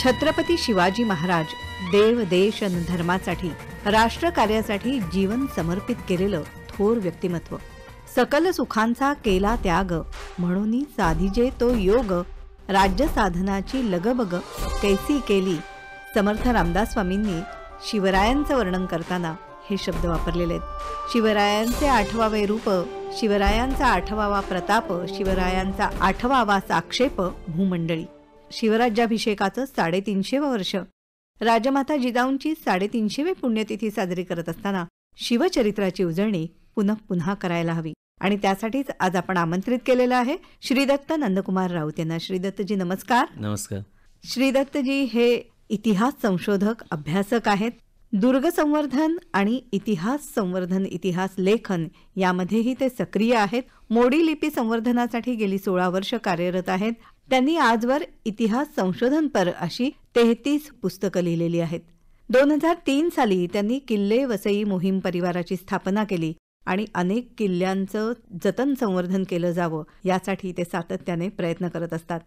छत्रपती शिवाजी महाराज देव देश आणि धर्मासाठी राष्ट्र कार्यासाठी जीवन समर्पित केलेलं थोर व्यक्तिमत्व. सकल सुखांचा केला त्याग, म्हणून साधिजे तो योग. राज्य साधनाची लगबग कैसी केली. समर्थ रामदास स्वामींनी शिवरायांचं वर्णन करताना हे शब्द वापरलेले आहेत. शिवरायांचे 8वे रूप, शिवरायांचा 8वा प्रताप, शिवरायांचा 8वा साक्षेप भूमंडळी. शिवराज्याभिषेकाचं 350 वर्ष, राजमाता जिजाऊंची 350वी पुण्यतिथी साजरी करत असताना शिवचरित्राची उजळणी पुन्हा पुन्हा करायला हवी. आणि त्यासाठीच आज आपण आमंत्रित केलेलं आहे श्रीदत्त नंदकुमार राऊत यांना. श्रीदत्तजी नमस्कार. नमस्कार. श्रीदत्तजी हे इतिहास संशोधक, अभ्यासक आहेत. दुर्ग संवर्धन आणि इतिहास संवर्धन, इतिहास लेखन यामध्येही ते सक्रिय आहेत. मोडी लिपी संवर्धनासाठी गेली 16 वर्ष कार्यरत आहेत. त्यांनी आजवर इतिहास संशोधनपर अशी 33 पुस्तकं लिहिलेली आहेत. 2003 साली त्यांनी किल्ले वसई मोहीम परिवाराची स्थापना केली आणि अनेक किल्ल्यांचं जतन संवर्धन केलं जावं यासाठी ते सातत्याने प्रयत्न करत असतात.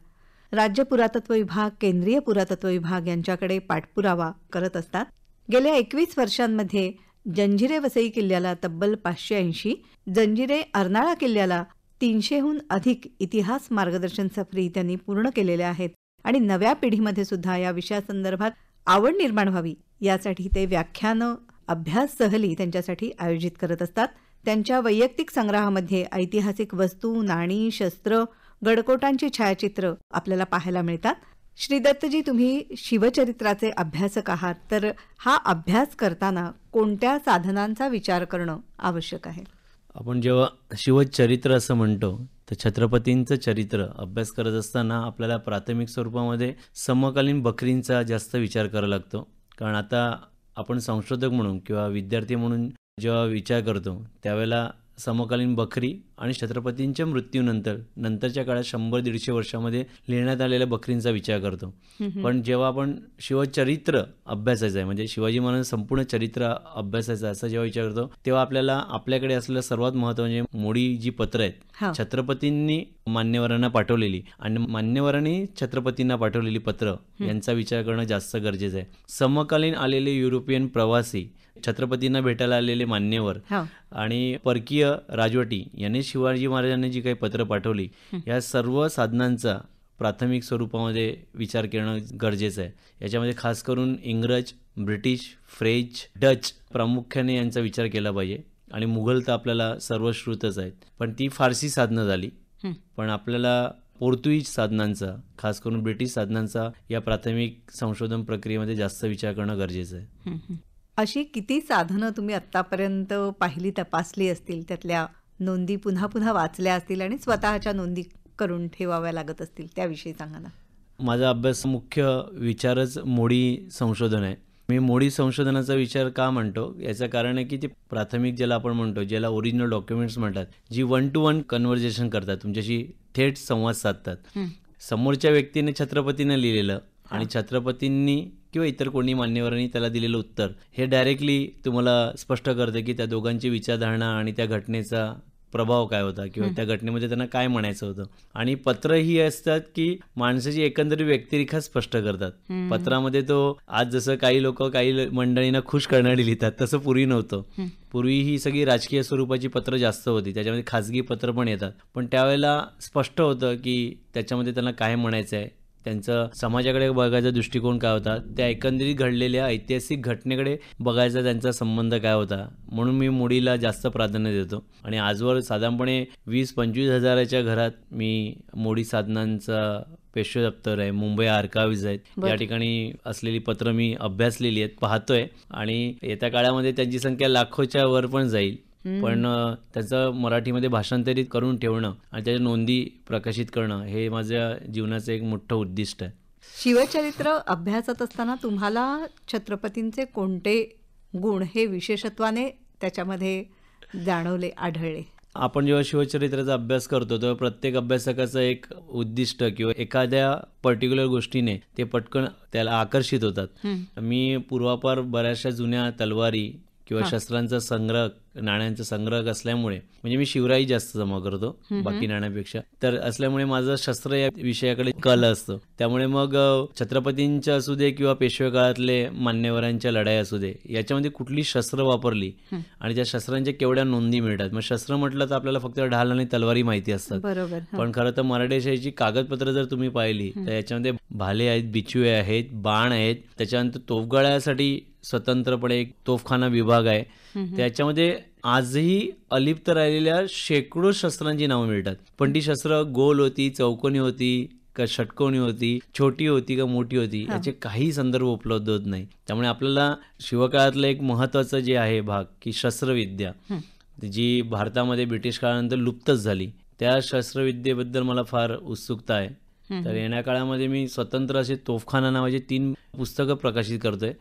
राज्य पुरातत्व विभाग, केंद्रीय पुरातत्व विभाग यांच्याकडे पाठपुरावा करत असतात. गेल्या 21 वर्षांमध्ये जंजिरे वसई किल्ल्याला तब्बल 580, जंजिरे अर्नाळा किल्ल्याला 300हून अधिक इतिहास मार्गदर्शन सफरी त्यांनी पूर्ण केलेल्या आहेत. आणि नव्या पिढीमध्ये सुद्धा या विषयासंदर्भात आवड निर्माण व्हावी यासाठी ते व्याख्यानं, अभ्यास सहली त्यांच्यासाठी आयोजित करत असतात. त्यांच्या वैयक्तिक संग्रहामध्ये ऐतिहासिक वस्तू, नाणी, शस्त्र, गडकोटांची छायाचित्र आपल्याला पाहायला मिळतात. श्रीदत्तजी, तुम्ही शिवचरित्राचे अभ्यासक आहात, तर हा अभ्यास करताना कोणत्या साधनांचा विचार करणं आवश्यक आहे? आपण जेव्हा शिवचरित्र असं म्हणतो तर छत्रपतींचं चरित्र अभ्यास करत असताना आपल्याला प्राथमिक स्वरूपामध्ये समकालीन बखरींचा जास्त विचार करावा लागतो. कारण आता आपण संशोधक म्हणून किंवा विद्यार्थी म्हणून जेव्हा विचार करतो त्यावेळेला समकालीन बखरी आणि छत्रपतींच्या नंतरच्या काळात 100-150 वर्षामध्ये लिहिण्यात आलेल्या बखरींचा विचार करतो. पण जेव्हा आपण शिवचरित्र अभ्यासायचं आहे, म्हणजे शिवाजी महाराज संपूर्ण चरित्र अभ्यासायचं असं जेव्हा विचार करतो तेव्हा आपल्याला आपल्याकडे असलेलं सर्वात महत्त्व म्हणजे मोडी जी पत्र आहेत छत्रपतींनी मान्यवरांना पाठवलेली आणि मान्यवरांनी छत्रपतींना पाठवलेली पत्र यांचा विचार करणं जास्त गरजेचं आहे. समकालीन आलेले युरोपियन प्रवासी, छत्रपतींना भेटायला आलेले मान्यवर आणि परकीय राजवटी यांनी शिवाजी महाराजांनी जी काही पत्र पाठवली या सर्व साधनांचा प्राथमिक स्वरूपामध्ये विचार करणं गरजेचं आहे. याच्यामध्ये खास करून इंग्रज, ब्रिटिश, फ्रेंच, डच प्रामुख्याने यांचा विचार केला पाहिजे. आणि मुघल तर आपल्याला सर्वश्रुतच आहेत, पण ती फारसी साधनं झाली. पण आपल्याला पोर्तुगीज साधनांचा, खास करून ब्रिटिश साधनांचा या प्राथमिक संशोधन प्रक्रियेमध्ये जास्त विचार करणं गरजेचं आहे. अशी किती साधनं तुम्ही आत्तापर्यंत पाहिली, तपासली असतील, त्यातल्या नोंदी पुन्हा पुन्हा वाचल्या असतील आणि स्वतःच्या नोंदी करून ठेवाव्या लागत असतील, त्याविषयी सांगा ना. माझा अभ्यास मुख्य विचारच मोडी संशोधन आहे. मी मोडी संशोधनाचा विचार का म्हणतो याचं कारण आहे की ते प्राथमिक ज्याला आपण म्हणतो, ज्याला ओरिजिनल डॉक्युमेंट्स म्हणतात, जी 1-to-1 कन्व्हर्सेशन करतात, तुमच्याशी थेट संवाद साधतात. समोरच्या व्यक्तीने छत्रपतींना लिहिलेलं आणि छत्रपतींनी किंवा इतर कोणी मान्यवरांनी त्याला दिलेलं उत्तर हे डायरेक्टली तुम्हाला स्पष्ट करते की त्या दोघांची विचारधारणा आणि त्या घटनेचा प्रभाव काय होता किंवा त्या घटनेमध्ये त्यांना काय म्हणायचं होतं. आणि पत्र ही असतात की माणसाची एकंदरीत व्यक्तिरेखा स्पष्ट करतात. पत्रामध्ये तो आज जसं काही लोक काही मंडळींना खुश करणारी लिहितात तसं पूर्वी नव्हतं. पूर्वी ही सगळी राजकीय स्वरूपाची पत्र जास्त होती, त्याच्यामध्ये खाजगी पत्र पण येतात. पण त्यावेळेला स्पष्ट होतं की त्याच्यामध्ये त्यांना काय म्हणायचं आहे, त्यांचं समाजाकडे बघायचा दृष्टिकोन काय होता, त्या एकंदरीत घडलेल्या ऐतिहासिक घटनेकडे बघायचा त्यांचा संबंध काय होता. म्हणून मी मोडीला जास्त प्राधान्य देतो. आणि आजवर साधारणपणे 20-25 हजाराच्या घरात मी मोडी साधनांचा पेशवे दप्तर आहे, मुंबई आर्काइव्ज आहेत, या ठिकाणी असलेली पत्र मी अभ्यासलेली आहेत, पाहतोय. आणि येत्या काळामध्ये त्यांची संख्या लाखोच्या वर पण जाईल. पण त्याचं मराठीमध्ये भाषांतरित करून ठेवणं आणि त्याच्या नोंदी प्रकाशित करणं हे माझ्या जीवनाचं एक मोठं उद्दिष्ट आहे. शिवचरित्र अभ्यासत असताना तुम्हाला छत्रपतींचे कोणते गुण हे विशेषत्वाने त्याच्यामध्ये जाणवले, आढळले? आपण जेव्हा शिवचरित्राचा अभ्यास करतो तेव्हा प्रत्येक अभ्यासकाचं एक उद्दिष्ट किंवा एखाद्या पर्टिक्युलर गोष्टीने ते पटकन त्याला आकर्षित होतात. मी पूर्वापार बऱ्याचशा जुन्या तलवारी किंवा शस्त्रांचा संग्रह नाण्यांचा संग्रह असल्यामुळे म्हणजे मी शिवराई जास्त जमा करतो बाकी नाण्यापेक्षा, तर असल्यामुळे माझं शस्त्र या विषयाकडे कल असतो. त्यामुळे मग छत्रपतींच्या असू दे किंवा पेशवे काळातले मान्यवरांच्या लढाई असू दे, याच्यामध्ये कुठली शस्त्र वापरली आणि त्या शस्त्रांच्या केवढ्या नोंदी मिळतात. मग शस्त्र म्हटलं तर आपल्याला फक्त ढाल आणि तलवारी माहिती असतात, बरोबर. पण खरं तर मराठेशाहीची कागदपत्र जर तुम्ही पाहिली तर याच्यामध्ये भाले आहेत, बिचवे आहेत, बाण आहेत, त्याच्यानंतर तोफगोळ्यासाठी स्वतंत्रपणे एक तोफखाना विभाग आहे. त्याच्यामध्ये आजही अलिप्त राहिलेल्या शेकडो शस्त्रांची नावं मिळतात, पण ती शस्त्र गोल होती, चौकोनी होती का षटकोनी होती, छोटी होती का मोठी होती, याचे काही संदर्भ उपलब्ध होत नाही. त्यामुळे आपल्याला शिवकाळातलं एक महत्त्वाचं जे आहे भाग की शस्त्रविद्या, जी भारतामध्ये ब्रिटिश काळानंतर लुप्तच झाली, त्या शस्त्रविद्येबद्दल मला फार उत्सुकता आहे. तर येण्या काळामध्ये मी स्वतंत्र असे तोफखाना नावाचे 3 पुस्तकं प्रकाशित करतोय,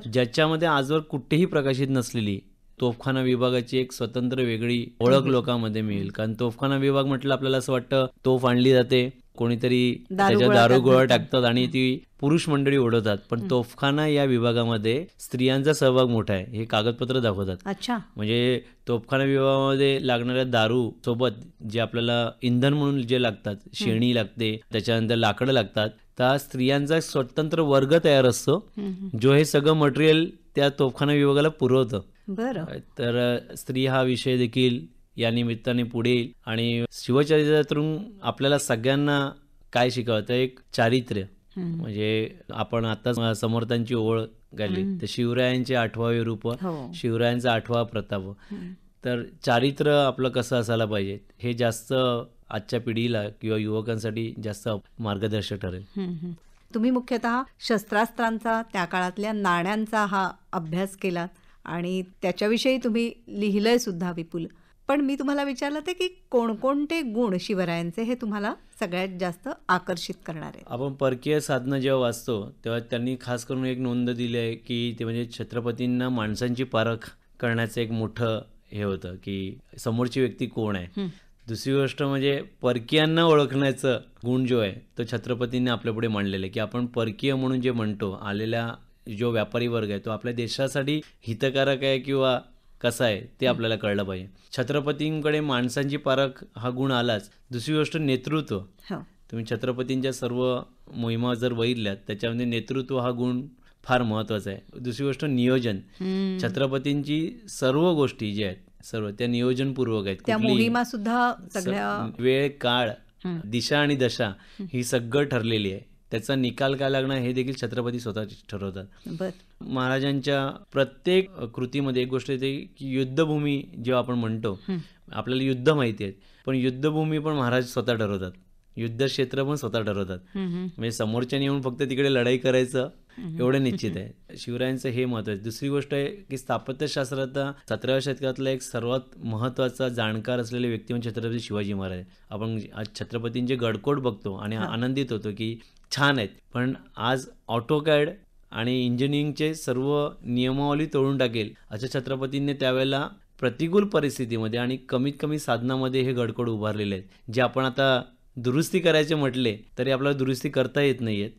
ज्याच्यामध्ये आजवर कुठेही प्रकाशित नसलेली तोफखाना विभागाची एक स्वतंत्र वेगळी ओळख लोकांमध्ये मिळेल. कारण तोफखाना विभाग म्हटलं आपल्याला असं वाटतं तोफ आणली जाते, कोणीतरी त्याच्यात दारुगोळा टाकतात आणि ती पुरुष मंडळी उडवतात, पण तोफखाना या विभागामध्ये स्त्रियांचा सहभाग मोठा आहे, हे कागदपत्र दाखवतात. अच्छा. म्हणजे तोफखाना विभागामध्ये लागणाऱ्या दारू सोबत जे आपल्याला इंधन म्हणून जे लागतात, शेणी लागते, त्याच्यानंतर लाकडं लागतात, त्या स्त्रियांचा स्वतंत्र वर्ग तयार असतो जो हे सगळं मटेरियल त्या तोफखाना विभागाला पुरवतं. बरं. तर स्त्री हा विषय देखील या निमित्ताने पुढे येईल आणि शिवचरित्रातून आपल्याला सगळ्यांना काय शिकवतं, एक चारित्र्य. म्हणजे आपण आता समर्थांची ओळ घाली तर शिवरायांचे 8वे रूप, शिवरायांचा 8वा प्रताप. तर चारित्र्य आपलं कसं असायला पाहिजे हे जास्त आजच्या पिढीला किंवा युवकांसाठी जास्त मार्गदर्शक ठरेल. तुम्ही मुख्यतः शस्त्रास्त्रांचा, त्या काळातल्या नाण्यांचा हा अभ्यास केलात आणि त्याच्याविषयी तुम्ही लिहिलंय सुद्धा विपुल. पण मी तुम्हाला विचारलं ते की कोणकोणते गुण शिवरायांचे हे तुम्हाला सगळ्यात जास्त आकर्षित करणार आहे? आपण परकीय साधनं जेव्हा वाचतो तेव्हा त्यांनी खास करून एक नोंद दिली आहे की ते म्हणजे छत्रपतींना माणसांची पारख करण्याचं एक मोठं हे होतं की समोरची व्यक्ती कोण आहे. दुसरी गोष्ट म्हणजे परकीयांना ओळखण्याचं गुण जो आहे तो छत्रपतींनी आपल्यापुढे मांडलेला आहे की आपण परकीय म्हणून जे म्हणतो, आलेला जो व्यापारी वर्ग आहे तो आपल्या देशासाठी हितकारक आहे किंवा कसा आहे ते आपल्याला कळलं पाहिजे. छत्रपतींकडे माणसांची पारख हा गुण आलाच. दुसरी गोष्ट नेतृत्व. तुम्ही छत्रपतींच्या सर्व मोहिमा जर बघितल्यात त्याच्यामध्ये नेतृत्व हा गुण फार महत्वाचा आहे. दुसरी गोष्ट नियोजन. छत्रपतींची सर्व गोष्टी ज्या आहेत सर्व त्या नियोजनपूर्वक आहेत. त्या मोहिमा सुद्धा सगळ्या वेळ, काळ, दिशा आणि दशा ही सगळं ठरलेली आहे. त्याचा निकाल काय लागणार हे देखील छत्रपती स्वतः ठरवतात. महाराजांच्या प्रत्येक कृतीमध्ये एक गोष्ट येते की युद्धभूमी जेव्हा आपण म्हणतो, आपल्याला युद्ध माहिती आहे पण युद्धभूमी पण महाराज स्वतः ठरवतात, युद्धक्षेत्र पण स्वतः ठरवतात. म्हणजे समोरच्याने येऊन फक्त तिकडे लढाई करायचं एवढं निश्चित आहे. शिवरायांचं हे महत्व आहे. दुसरी गोष्ट आहे की स्थापत्यशास्त्रात 17व्या शतकातला एक सर्वात महत्त्वाचा जाणकार असलेले व्यक्ती म्हणजे छत्रपती शिवाजी महाराज. आपण आज छत्रपतींचे गडकोट बघतो आणि आनंदित होतो की छान आहेत, पण आज ऑटोकॅड आणि इंजिनिअरिंगचे सर्व नियमावली तोडून टाकेल अशा छत्रपतींनी त्यावेळेला प्रतिकूल परिस्थितीमध्ये आणि कमीत कमी साधनामध्ये हे गडकोट उभारलेले आहेत, जे आपण आता दुरुस्ती करायचे म्हटले तरी आपल्याला दुरुस्ती करता येत नाही आहेत.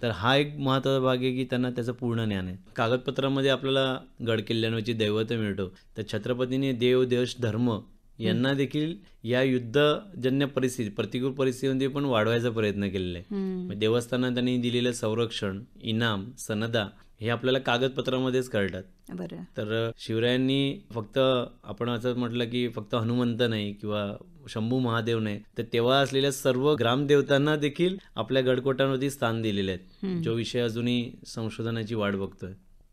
तर हा एक महत्त्वाचा भाग आहे की त्यांना त्याचं पूर्ण ज्ञान आहे. कागदपत्रामध्ये आपल्याला गडकिल्ल्यांवरची दैवतं मिळतो, तर छत्रपतींनी देव, देश, धर्म यांना देखील या युद्धजन्य परिस्थिती, प्रतिकूल परिस्थितीमध्ये पण वाढवायचा प्रयत्न केलेला आहे. देवस्थानात त्यांनी दिलेलं संरक्षण, इनाम, सनदा हे आपल्याला कागदपत्रामध्येच कळतात. तर शिवरायांनी फक्त आपण असं म्हटलं की फक्त हनुमंत नाही किंवा शंभू महादेव नाही, तर तेव्हा असलेल्या सर्व ग्रामदेवतांना देखील आपल्या गडकोटांवरती स्थान दिलेले आहेत, जो विषय अजूनही संशोधनाची वाट बघतोय.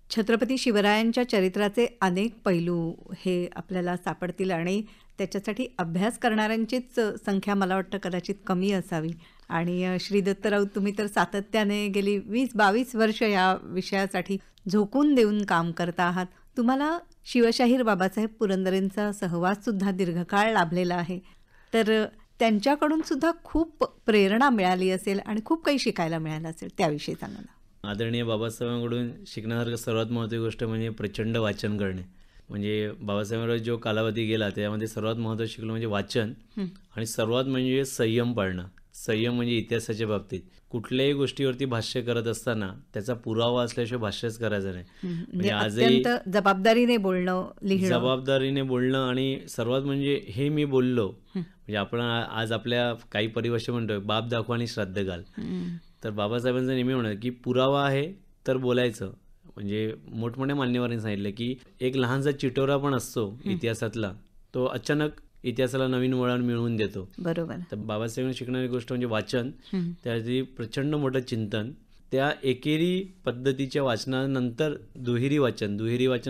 छत्रपती शिवरायांच्या चरित्राचे अनेक पैलू हे आपल्याला सापडतील आणि त्याच्यासाठी अभ्यास करणाऱ्यांचीच संख्या मला वाटतं कदाचित कमी असावी. आणि श्री दत्त राऊत, तुम्ही तर सातत्याने गेली 20-22 वर्ष या विषयासाठी झोकून देऊन काम करता आहात. तुम्हाला शिवशाहीर बाबासाहेब पुरंदरेंचा सहवाससुद्धा दीर्घकाळ लाभलेला आहे, तर त्यांच्याकडून सुद्धा खूप प्रेरणा मिळाली असेल आणि खूप काही शिकायला मिळालं असेल, त्याविषयी सांगा ना. आदरणीय बाबासाहेबांकडून शिकण्यासारखं सर्वात महत्त्वाची गोष्ट म्हणजे प्रचंड वाचन करणे. म्हणजे बाबासाहेबांवर जो कालावधी गेला त्यामध्ये सर्वात महत्त्वाचं शिकलो म्हणजे वाचन आणि सर्वात म्हणजे संयम पाळणं. संयम म्हणजे इतिहासाच्या बाबतीत कुठल्याही गोष्टीवरती भाष्य करत असताना त्याचा पुरावा असल्याशिवाय भाष्यच करायचं नाही. म्हणजे आजही अत्यंत जबाबदारीने बोलणं, लिहिणं. जबाबदारीने बोलणं आणि सर्वात म्हणजे हे मी बोललो म्हणजे आपण आज आपल्या काही परिभाषा म्हणतोय बाप दाखवा आणि श्राद्ध घाल. तर बाबासाहेबांचं नेहमी म्हणत की पुरावा आहे तर बोलायचं. म्हणजे मोठमोठ्या मान्यवरांनी सांगितलं की एक लहानसा चिटोरा पण असतो इतिहासातला, तो अचानक इतिहासाला नवीन वळण मिळवून देतो. बरोबर. तर बाबासाहेबांनी शिकणारी गोष्ट म्हणजे वाचन, त्याची प्रचंड मोठं चिंतन, त्या एकेरी पद्धतीच्या वाचनानंतर दुहेरी वाचन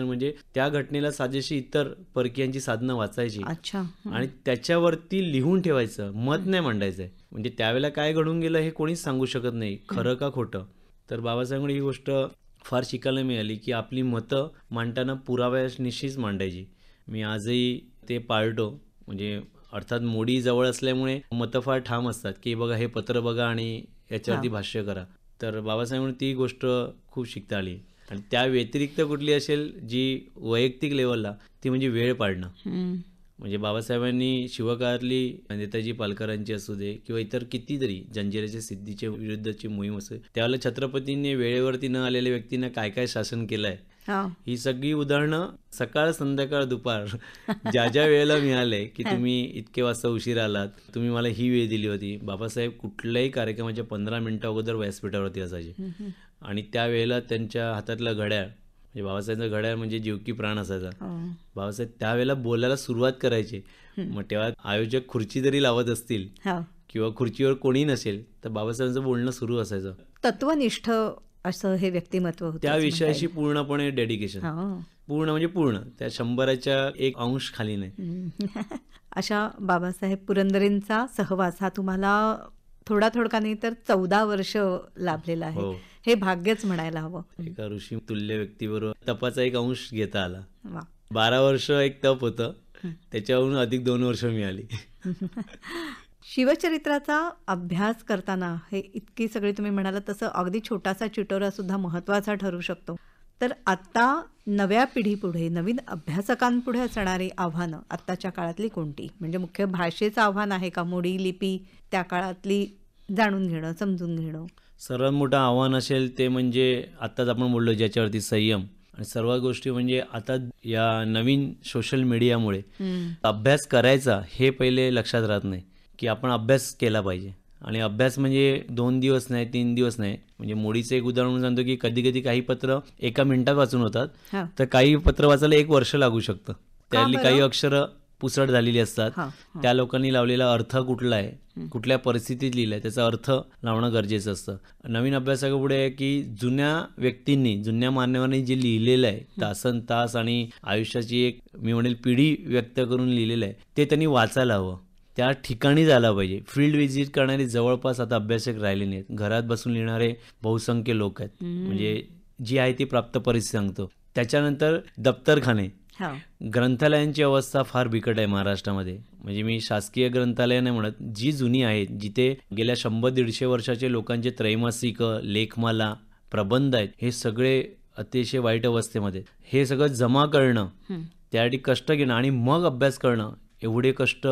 म्हणजे त्या घटनेला साजेशी इतर परकीयांची साधनं वाचायची अच्छा. आणि त्याच्यावरती लिहून ठेवायचं, मत नाही मांडायचंय. म्हणजे त्यावेळेला काय घडून गेलं हे कोणीच सांगू शकत नाही, खरं का खोटं. तर बाबासाहेबांनी ही गोष्ट फार शिकायला मिळाली की आपली मतं मांडताना पुराव्यानिशीच मांडायची. मी आजही ते पाळतो. म्हणजे अर्थात मोडी जवळ असल्यामुळे मतं फार ठाम असतात की बघा हे पत्र बघा आणि याच्यावरती भाष्य करा. तर बाबासाहेबांनी ती गोष्ट खूप शिकता आली. आणि त्या व्यतिरिक्त कुठली असेल जी वैयक्तिक लेवलला, ती म्हणजे वेळ पाळणं. म्हणजे बाबासाहेबांनी शिवकाळातली नेताजी पालकरांची असू दे किंवा इतर कितीतरी जंजिऱ्याच्या सिद्धीच्या विरुद्धची मोहीम असू दे, त्यावेळेला छत्रपतींनी वेळेवरती न आलेल्या व्यक्तींना काय काय शासन केलं आहे, ही सगळी उदाहरणं सकाळ संध्याकाळ दुपार ज्या ज्या वेळेला मिळाले की तुम्ही इतके वाजता उशीर आलात, तुम्ही मला ही वेळ दिली होती. बाबासाहेब कुठल्याही कार्यक्रमाच्या 15 मिनिटं अगोदर व्यासपीठावरती असायचे आणि त्यावेळेला त्यांच्या हातातलं घड्याळ, म्हणजे बाबासाहेबांचं घड्याळ म्हणजे जीव की प्राण असायचा. बाबासाहेब त्यावेळेला बोलायला सुरुवात करायचे. मग तेव्हा आयोजक खुर्ची जरी लावत असतील किंवा खुर्चीवर कोणी नसेल तर बाबासाहेबांचं बोलणं सुरू असायचं. तत्वनिष्ठ असं हे व्यक्तिमत्व होतं. त्या विषयाशी पूर्णपणे डेडिकेशन, पूर्ण म्हणजे पूर्ण, त्या 100च्या 1 अंश खाली नाही. अशा बाबासाहेब पुरंदरेंचा सहवास हा तुम्हाला थोडा नाही तर 14 वर्ष लाभलेला आहे. हे भाग्यच म्हणायला हवं. एका ऋषी तुल्य व्यक्तीबरोबर तपाचा 1 अंश घेता आला. 12 वर्ष एक तप होतं, त्याच्यावरून अधिक 2 वर्ष मिळाली. शिवचरित्राचा अभ्यास करताना हे इतकी सगळी तुम्ही म्हणाला तसं अगदी छोटासा चिटोरा सुद्धा महत्त्वाचा ठरू शकतो. तर आता नव्या पिढीपुढे, नवीन अभ्यासकांपुढे असणारी आव्हानं आत्ताच्या काळातली कोणती? म्हणजे मुख्य भाषेचं आव्हान आहे का? मोडी लिपी त्या काळातली जाणून घेणं, समजून घेणं? सर्वात मोठं आव्हान असेल ते म्हणजे आत्ताच आपण बोललो ज्याच्यावरती संयम, आणि सर्व गोष्टी म्हणजे आता या नवीन सोशल मीडियामुळे अभ्यास करायचा हे पहिले लक्षात राहत नाही की आपण अभ्यास केला पाहिजे. आणि अभ्यास म्हणजे 2 दिवस नाही, 3 दिवस नाही. म्हणजे मोडीचं एक उदाहरण सांगतो की कधी कधी काही पत्र 1 मिनिटात वाचून होतात, तर काही पत्र वाचायला 1 वर्ष लागू शकतं. त्यातली काही अक्षरं पुसट झालेली असतात. त्या लोकांनी लावलेला अर्थ कुठला आहे, कुठल्या परिस्थितीत लिहिलाय, त्याचा अर्थ लावणं गरजेचं असतं. नवीन अभ्यासापुढे आहे की जुन्या व्यक्तींनी, जुन्या मान्यवरांनी जे लिहिलेलं आहे, तासन तास आणि आयुष्याची एक मी म्हणेल पिढी व्यक्त करून लिहिलेलं आहे, ते त्यांनी वाचायला हवं. त्या ठिकाणी झाला पाहिजे. फील्ड व्हिजिट करणारे जवळपास आता अभ्यासक राहिले नाहीत. घरात बसून लिहिणारे बहुसंख्य लोक आहेत. म्हणजे जी आहे ती प्राप्त परिस्थिती सांगतो. त्याच्यानंतर दप्तरखाने, ग्रंथालयांची अवस्था फार बिकट आहे महाराष्ट्रामध्ये. म्हणजे मी शासकीय ग्रंथालय नाही म्हणत, जी जुनी आहेत, जिथे गेल्या 100-150 वर्षाचे लोकांचे त्रैमासिक, लेखमाला, प्रबंध आहेत, हे सगळे अतिशय वाईट अवस्थेमध्ये. हे सगळं जमा करणं, त्यासाठी कष्ट घेणं आणि मग अभ्यास करणं, एवढे कष्ट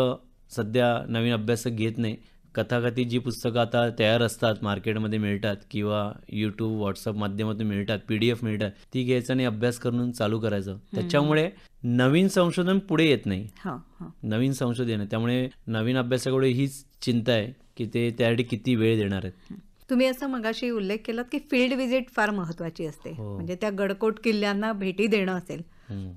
सध्या नवीन अभ्यासक घेत नाही. कथाकथित जी पुस्तकं आता तयार असतात, मार्केटमध्ये मिळतात किंवा यूट्यूब, व्हॉट्सअप माध्यमातून मिळतात, PDF मिळतात, ती घ्यायचं आणि अभ्यास करून चालू करायचं. त्याच्यामुळे नवीन संशोधन पुढे येत नाही, नवीन संशोधन. त्यामुळे नवीन अभ्यासाकडे हीच चिंता आहे की ते त्यासाठी किती वेळ देणार आहेत. तुम्ही असं मगाशी उल्लेख केलात की फील्ड व्हिजिट फार महत्वाची असते. म्हणजे त्या गडकोट किल्ल्यांना भेटी देणं असेल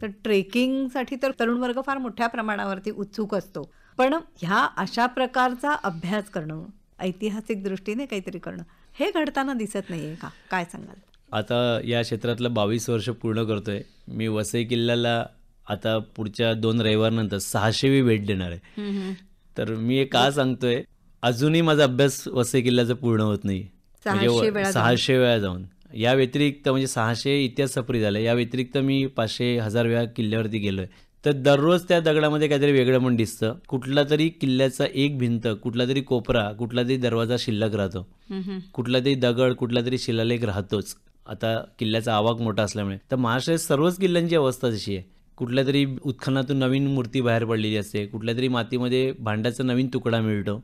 तर ट्रेकिंगसाठी तर तरुण वर्ग फार मोठ्या प्रमाणावरती उत्सुक असतो. पण ह्या अशा प्रकारचा अभ्यास करणं, ऐतिहासिक दृष्टीने काहीतरी करणं, हे घडताना दिसत नाहीये का? काय सांगाल? आता या क्षेत्रातलं 22 वर्ष पूर्ण करतोय मी. वसई किल्ल्याला आता पुढच्या 2 रविवारनंतर 600वी भेट देणार आहे. तर मी का सांगतोय, अजूनही माझा अभ्यास वसई किल्ल्याचा पूर्ण होत नाही. म्हणजे 600 वेळा जाऊन, या व्यतिरिक्त म्हणजे 600 इतिहास सफरी झाल्या, या व्यतिरिक्त मी 500-1000 वेळा किल्ल्यावरती गेलोय. तर दररोज त्या दगडामध्ये काहीतरी वेगळं पण दिसतं. कुठला तरी किल्ल्याचा एक भिंत, कुठला तरी कोपरा, कुठला तरी दरवाजा शिल्लक राहतो, कुठला तरी दगड, कुठला तरी शिलालेख राहतोच. आता किल्ल्याचा आवाक मोठा असल्यामुळे. तर महाराष्ट्रात सर्वच किल्ल्यांची अवस्था तशी आहे. कुठल्या तरी उत्खननातून नवीन मूर्ती बाहेर पडलेली असते, कुठल्या तरी मातीमध्ये भांड्याचा नवीन तुकडा मिळतो.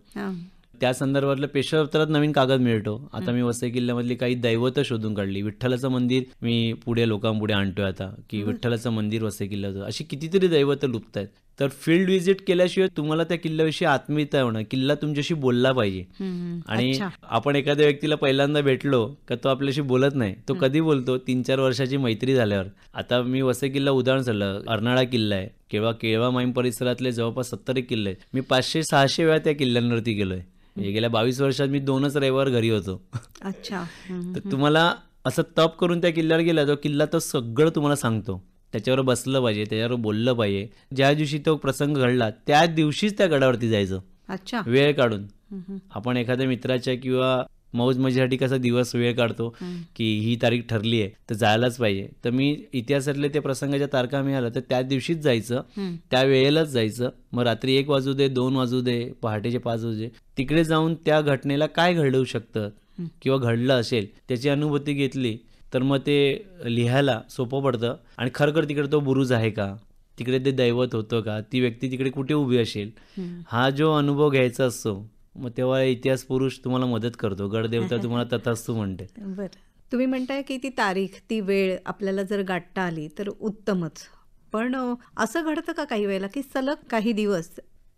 त्या संदर्भातलं पेशपत्रात नवीन कागद मिळतो. आता मी वसई किल्ल्यामधली काही दैवतं शोधून काढली. विठ्ठलाचं मंदिर मी पुढे लोकांपुढे आणतोय आता, की विठ्ठलाचं मंदिर वसई किल्ल्याचं, अशी कितीतरी दैवतं लुप्त आहेत. तर फील्ड व्हिजिट केल्याशिवाय तुम्हाला त्या किल्ल्याविषयी आत्मीयता होणार, किल्ला तुमच्याशी बोलला पाहिजे. आणि आपण एखाद्या व्यक्तीला पहिल्यांदा भेटलो का तो आपल्याशी बोलत नाही, तो कधी बोलतो 3-4 वर्षाची मैत्री झाल्यावर. आता मी वसई किल्ला उदाहरण झालं, अर्नाळा किल्ला आहे, केळवा माहीम परिसरातले जवळपास 70 किल्ले आहेत. मी 500-600 वेळा त्या किल्ल्यांवरती गेलोय. गेल्या 22 वर्षात मी 2च रविवार घरी होतो. अच्छा. तर तुम्हाला असं तप करून त्या किल्ल्यावर गेला, तो किल्ला तो सगळं तुम्हाला सांगतो. त्याच्यावर बसलं पाहिजे, त्याच्यावर बोललं पाहिजे. ज्या दिवशी तो प्रसंग घडला त्या दिवशीच त्या गडावरती जायचं. अच्छा. वेळ काढून. आपण एखाद्या मित्राच्या किंवा मौज मजेसाठी कसा दिवस वेळ काढतो की ही तारीख ठरली आहे तर जायलाच पाहिजे. तर मी इतिहासातले त्या प्रसंगाच्या तारखा मिळाल्या तर त्या दिवशीच जायचं, त्या वेळेलाच जायचं. मग रात्री 1 वाजू दे, 2 वाजू दे, पहाटेचे 5 वाजू दे, तिकडे जाऊन त्या घटनेला काय घडू शकतं किंवा घडलं असेल त्याची अनुभूती घेतली तर मग ते लिहायला सोपं पडतं. आणि खरखर तिकडे तो बुरुज आहे का, तिकडे ते दैवत होतं का, ती व्यक्ती तिकडे कुठे उभी असेल, हा जो अनुभव घ्यायचा असतो मग तेव्हा इतिहास पुरुष तुम्हाला मदत करतो. गडदेवता तुम्हाला तथास्तु म्हणते. बरं, तुम्ही म्हणताय की ती तारीख, ती वेळ आपल्याला जर गाठता आली तर उत्तमच. पण असं घडतं का काही वेळेला की सलग काही दिवस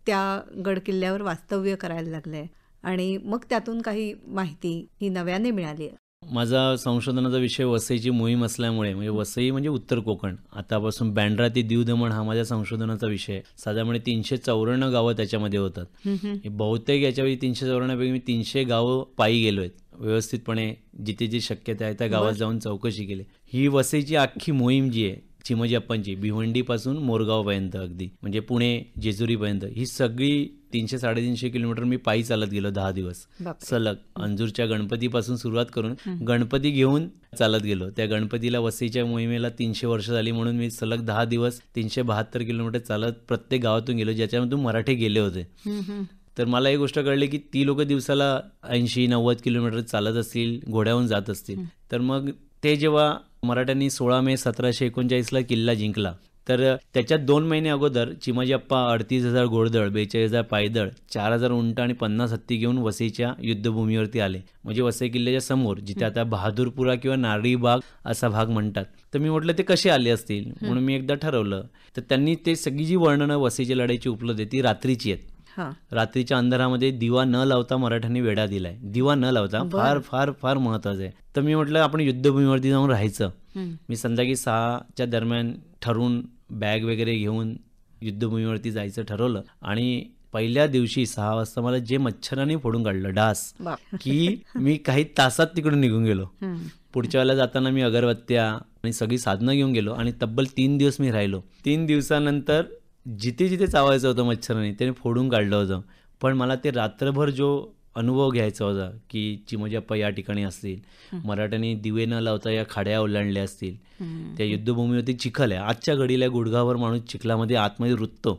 त्या गडकिल्ल्यावर वास्तव्य करायला लागलंय आणि मग त्यातून काही माहिती ही नव्याने मिळाली आहे? माझा संशोधनाचा विषय वसईची मोहीम असल्यामुळे, म्हणजे वसई म्हणजे उत्तर कोकण, आतापासून बँड्रा ते दीव दमण हा माझ्या संशोधनाचा विषय आहे. साधारण 354 गावं त्याच्यामध्ये होतात. बहुतेक याच्यावेळी 354 पैकी मी 300 गावं पायी गेलो आहेत. व्यवस्थितपणे जिथे जी शक्यता आहे त्या गावात जाऊन चौकशी केली. ही वसईची अख्खी मोहीम जी आहे चिमजी अप्पांची, भिवंडीपासून मोरगावपर्यंत, अगदी म्हणजे पुणे जेजुरीपर्यंत, ही सगळी 300-350 किलोमीटर मी पायी चालत गेलो 10 दिवस सलग. अंजूरच्या गणपतीपासून सुरुवात करून गणपती घेऊन चालत गेलो. त्या गणपतीला वसईच्या मोहिमेला 300 वर्ष झाली म्हणून मी सलग 10 दिवस 372 किलोमीटर चालत प्रत्येक गावातून गेलो ज्याच्यामधून मराठी गेले होते. तर मला एक गोष्ट कळली की ती लोक दिवसाला 80-90 किलोमीटर चालत असतील, घोड्याहून जात असतील. तर मग ते जेव्हा मराठ्यांनी 16 मे 1739ला किल्ला जिंकला तर त्याच्यात 2 महिने अगोदर चिमाजी अप्पा 38,000 घोडदळ, 42,000 पायदळ, 4,000 उंट आणि 50 हत्ती घेऊन वसईच्या युद्धभूमीवरती आले. म्हणजे वसई किल्ल्याच्या समोर, जिथे आता बहादूरपुरा किंवा नारळी बाग असा भाग म्हणतात. तर मी म्हटलं ते कसे आले असतील म्हणून मी एकदा ठरवलं. तर त्यांनी ते सगळी जी वर्णनं वसईच्या लढाईची उपलब्ध आहे ती रात्रीची आहेत. रात्रीच्या अंधारामध्ये दिवा न लावता मराठ्यांनी वेढा दिलाय. दिवा न लावता, फार फार फार महत्वाचं आहे. तर मी म्हटलं आपण युद्धभूमीवरती जाऊन राहायचं. मी संध्याकाळी 6च्या दरम्यान ठरवून बॅग वगैरे घेऊन युद्धभूमीवरती जायचं ठरवलं. आणि पहिल्या दिवशी 6 वाजता मला जे मच्छरांनी फोडून काढलं डास, की मी काही तासात तिकडून निघून गेलो. पुढच्या वेळेला जाताना मी अगरबत्त्या आणि सगळी साधनं घेऊन गेलो आणि तब्बल 3 दिवस मी राहिलो. 3 दिवसानंतर जिथे जिथे चावायचं होतं मच्छरांनी त्याने फोडून काढलं होतं. पण मला ते रात्रभर जो अनुभव घ्यायचा होता की चिमजी अप्पा या ठिकाणी असतील, मराठ्यांनी दिवे न लावता या खाड्या ओलांडल्या असतील, त्या युद्धभूमीवरती चिखल आहे, आजच्या घडीला गुडघावर माणूस चिखलामध्ये आतमध्ये रुततो.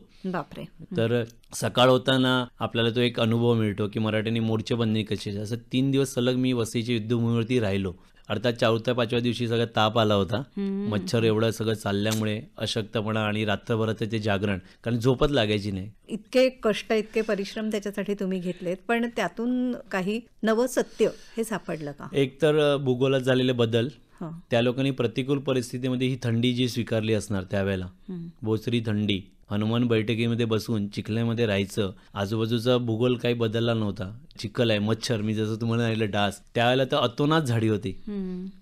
तर सकाळ होताना आपल्याला तो एक अनुभव मिळतो की मराठ्यांनी मोर्चेबंदी कशी. असं 3 दिवस सलग मी वसईच्या युद्धभूमीवरती राहिलो. अर्थात 4-5व्या दिवशी सगळं ताप आला होता, मच्छर एवढं सगळं चालल्यामुळे, अशक्तपणा आणि रात्रभराचं ते जागरण, कारण झोपच लागायची नाही. इतके कष्ट, इतके परिश्रम त्याच्यासाठी तुम्ही घेतलेत, पण त्यातून काही नवं सत्य हे सापडलं का? एक तर भूगोलात झालेले बदल, त्या लोकांनी प्रतिकूल परिस्थितीमध्ये ही थंडी जी स्वीकारली असणार त्यावेळेला, बोचरी थंडी, हनुमान बैठकीमध्ये बसून चिखल्यामध्ये राहायचं, आजूबाजूचा भूगोल काही बदलला नव्हता, चिखल आहे, मच्छर, मी जसं तुम्हाला सांगितलं डास, त्यावेळेला तर अतोनात झाडी होती.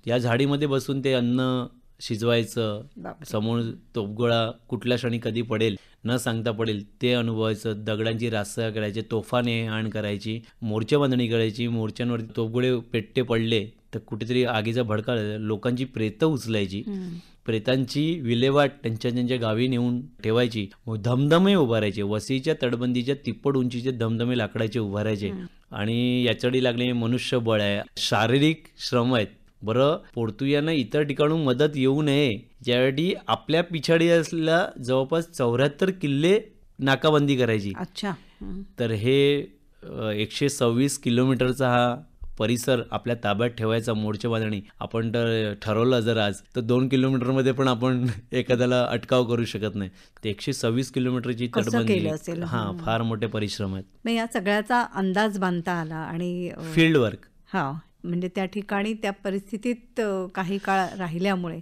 या झाडीमध्ये बसून ते अन्न शिजवायचं, समोर तोफगोळा कुठल्या क्षणी कधी पडेल न सांगता पडेल ते अनुभवायचं, दगडांची रास्ता करायची, तोफाने आण करायची, मोर्चा बांधणी करायची, मोर्चांवरती तोफगोळे पेट्टे पडले तर कुठेतरी आगीचा भडका, लोकांची प्रेतं उचलायची, प्रेतांची विल्हेवाट त्यांच्या गावी नेऊन ठेवायची, धमधमे उभारायचे, वसईच्या तटबंदीच्या तिप्पट उंचीचे धमधमे लाकडाचे उभारायचे. आणि याच्यासाठी लागणे मनुष्यबळ आहे, शारीरिक श्रम आहेत. बरं, पोर्तुगीजांना इतर ठिकाणून मदत येऊ नये ज्यासाठी आपल्या पिछाडी असलेल्या जवळपास 74 किल्ले नाकाबंदी करायची. अच्छा. तर हे 126 किलोमीटरचा हा परिसर आपल्या ताब्यात ठेवायचा मोर्चे बांधणी आपण तर ठरवलं जर आज तर 2 किलोमीटरमध्ये पण आपण एखाद्याला अटकाव करू शकत नाही. ते 126 किलोमीटरची कसं तटबंदी केलं असेल? फार मोठे परिश्रम आहेत. मग या सगळ्याचा अंदाज बांधता आला आणि फील्ड वर्क म्हणजे त्या ठिकाणी त्या परिस्थितीत काही काळ राहिल्यामुळे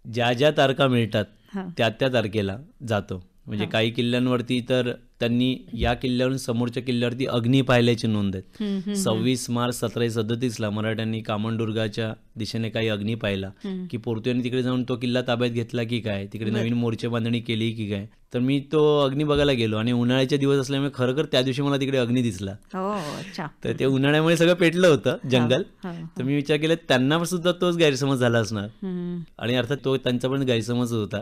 ज्या तारखा मिळतात हां. त्या तारखेला जातो. म्हणजे काही किल्ल्यांवरती तर त्यांनी या किल्ल्यावरून समोरच्या किल्ल्यावरती अग्नी पाहिल्याची नोंद आहेत. 26 मार्च 1737 मराठ्यांनी कामनदुर्गाच्या दिशेने काही अग्नी पाहिला की पोर्तुगीजांनी तिकडे जाऊन तो किल्ला ताब्यात घेतला की काय, तिकडे नवीन मोर्चे बांधणी केली की काय. तर मी तो अग्नी बघायला गेलो आणि उन्हाळ्याचे दिवस असल्यामुळे खरोखर त्या दिवशी मला तिकडे अग्नी दिसला. अच्छा. तर ते उन्हाळ्यामुळे सगळं पेटलं होतं जंगल. तर मी विचार केला त्यांना सुद्धा तोच गैरसमज झाला असणार आणि अर्थात तो त्यांचा पण गैरसमज होता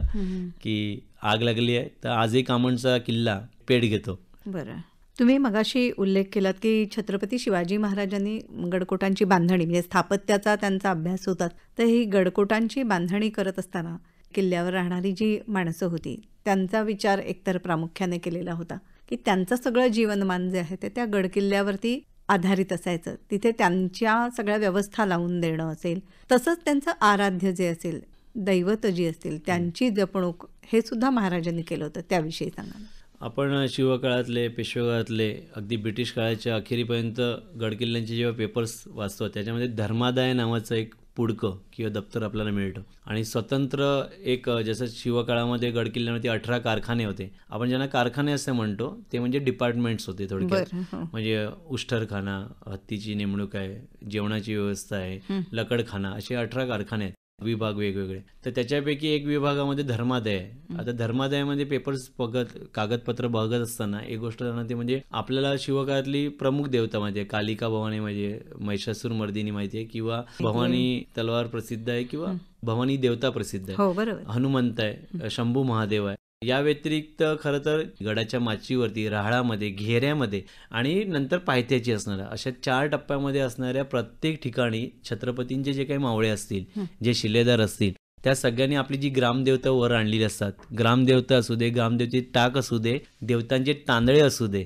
की आग लागली आहे तर आजही कामनचा किल्ला पेट घेतो. बरं, तुम्ही मगाशी उल्लेख केलात की छत्रपती शिवाजी महाराजांनी गडकोटांची बांधणी म्हणजे स्थापत्याचा त्यांचा अभ्यास होता. तर ही गडकोटांची बांधणी करत असताना किल्ल्यावर राहणारी जी माणसं होती त्यांचा विचार एकतर प्रामुख्याने केलेला होता की त्यांचं सगळं जीवनमान जे आहे ते त्या गडकिल्ल्यावरती आधारित असायचं. तिथे त्यांच्या सगळ्या व्यवस्था लावून देणं असेल, तसंच त्यांचं आराध्य जे असेल, दैवत जी असतील त्यांची जपणूक हे सुद्धा महाराजांनी केलं होतं. त्याविषयी सांगा. आपण शिवकाळातले, पेशवेकाळातले, अगदी ब्रिटिश काळाच्या अखेरीपर्यंत गडकिल्ल्यांचे जेव्हा पेपर्स वाचतो त्याच्यामध्ये धर्मादाय नावाचं एक पुडकं किंवा दप्तर आपल्याला मिळतं आणि स्वतंत्र एक जसं शिवकाळामध्ये गडकिल्ल्यांवरती 18 कारखाने होते. आपण ज्यांना कारखाने असे म्हणतो ते म्हणजे डिपार्टमेंट्स होते थोडक्यात. म्हणजे उष्टरखाना, हत्तीची नेमणूक आहे, जेवणाची व्यवस्था आहे, लकडखाना, असे 18 कारखाने आहेत, विभाग वेगवेगळे. तर त्याच्यापैकी एक विभागामध्ये धर्मादाय आहे. आता धर्मादायामध्ये पेपर्स बघत, कागदपत्र बघत असताना एक गोष्ट जाणवते म्हणजे आपल्याला शिवकाळातली प्रमुख देवता माहिती आहे, कालिका भवानी माहिती आहे, महिषासूर मर्दिनी माहिती आहे किंवा भवानी तलवार प्रसिद्ध आहे किंवा भवानी देवता प्रसिद्ध आहे. हो, बरोबर. हनुमंत आहे, शंभू महादेव आहे. या व्यतिरिक्त खरं तर गडाच्या माचीवरती, राहाळामध्ये, घेऱ्यामध्ये आणि नंतर पायथ्याची असणाऱ्या अशा 4 टप्प्यामध्ये असणाऱ्या प्रत्येक ठिकाणी छत्रपतींचे जे काही मावळे असतील, जे शिलेदार असतील, त्या सगळ्यांनी आपली जी ग्रामदेवता वर आणलेली असतात, ग्रामदेवता असू दे, ग्रामदेवतेची टाक असू दे, देवतांचे तांदळे असू दे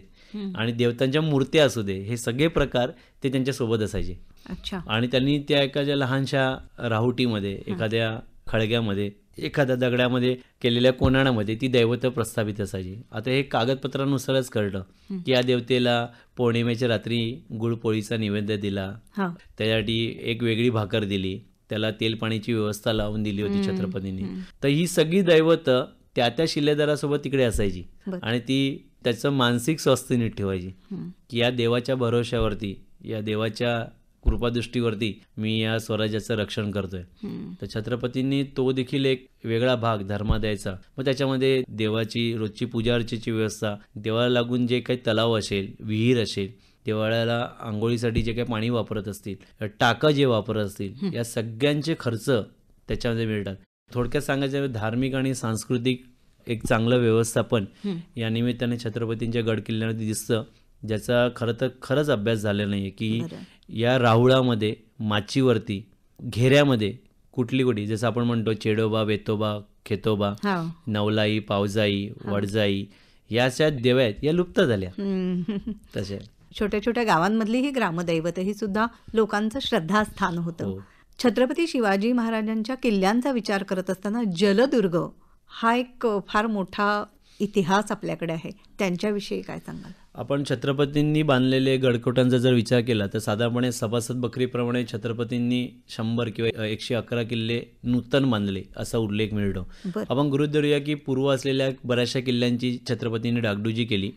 आणि देवतांच्या मूर्त्या असू दे, हे सगळे प्रकार ते त्यांच्या सोबत असायचे. अच्छा. आणि त्यांनी त्या एखाद्या लहानशा राहुटीमध्ये, एखाद्या खळग्यामध्ये, एखाद्या दगडामध्ये केलेल्या कोणामध्ये ती दैवत प्रस्थापित असायची. आता हे कागदपत्रानुसारच कळलं की या देवतेला पौर्णिमेच्या रात्री गुळपोळीचा नैवेद्य दिला, त्यासाठी एक वेगळी भाकर दिली, त्याला तेल पाण्याची व्यवस्था लावून दिली होती छत्रपतींनी. तर ही सगळी दैवत त्या शिलेदारासोबत तिकडे असायची आणि ती त्याचं मानसिक स्वास्थ्य नीट ठेवायची की या देवाच्या भरोश्यावरती, या देवाच्या कृपादृष्टीवरती मी या स्वराज्याचं रक्षण करतोय. तर छत्रपतींनी तो देखील एक वेगळा भाग धर्मादायचा, मग त्याच्यामध्ये देवाची रोजची पूजा अर्चेची व्यवस्था, देवाला लागून जे काही तलाव असेल, विहीर असेल, देवाळ्याला आंघोळीसाठी जे काही पाणी वापरत असतील, टाका जे वापरत असतील, या सगळ्यांचे खर्च त्याच्यामध्ये मिळतात. थोडक्यात सांगायचं धार्मिक आणि सांस्कृतिक एक चांगलं व्यवस्थापन या निमित्ताने छत्रपतींच्या गडकिल्ल्यामध्ये दिसतं, ज्याचा खरंच अभ्यास झालेला नाही आहे की या राहुळामध्ये, माचीवरती, घेऱ्यामध्ये कुठली जसं आपण म्हणतो चेडोबा, वेतोबा, खेतोबा, नवलाई, पावजाई, वडजाई, या ज्या देव्या आहेत या लुप्त झाल्या. तसे छोट्या छोट्या गावांमधली ही ग्रामदैवत ही सुद्धा लोकांचं श्रद्धास्थान होतं. छत्रपती शिवाजी महाराजांच्या किल्ल्यांचा विचार करत असताना जलदुर्ग हा एक फार मोठा इतिहास आपल्याकडे आहे, त्यांच्याविषयी काय सांगाल? आपण छत्रपतींनी बांधलेले गडकोटांचा जर विचार केला तर साधारणपणे सभासद बकरीप्रमाणे छत्रपतींनी 100 किंवा 111 किल्ले नूतन बांधले असा उल्लेख मिळतो. आपण गृहीत धरूया की पूर्व असलेल्या बऱ्याचशा किल्ल्यांची छत्रपतींनी डागडुजी केली.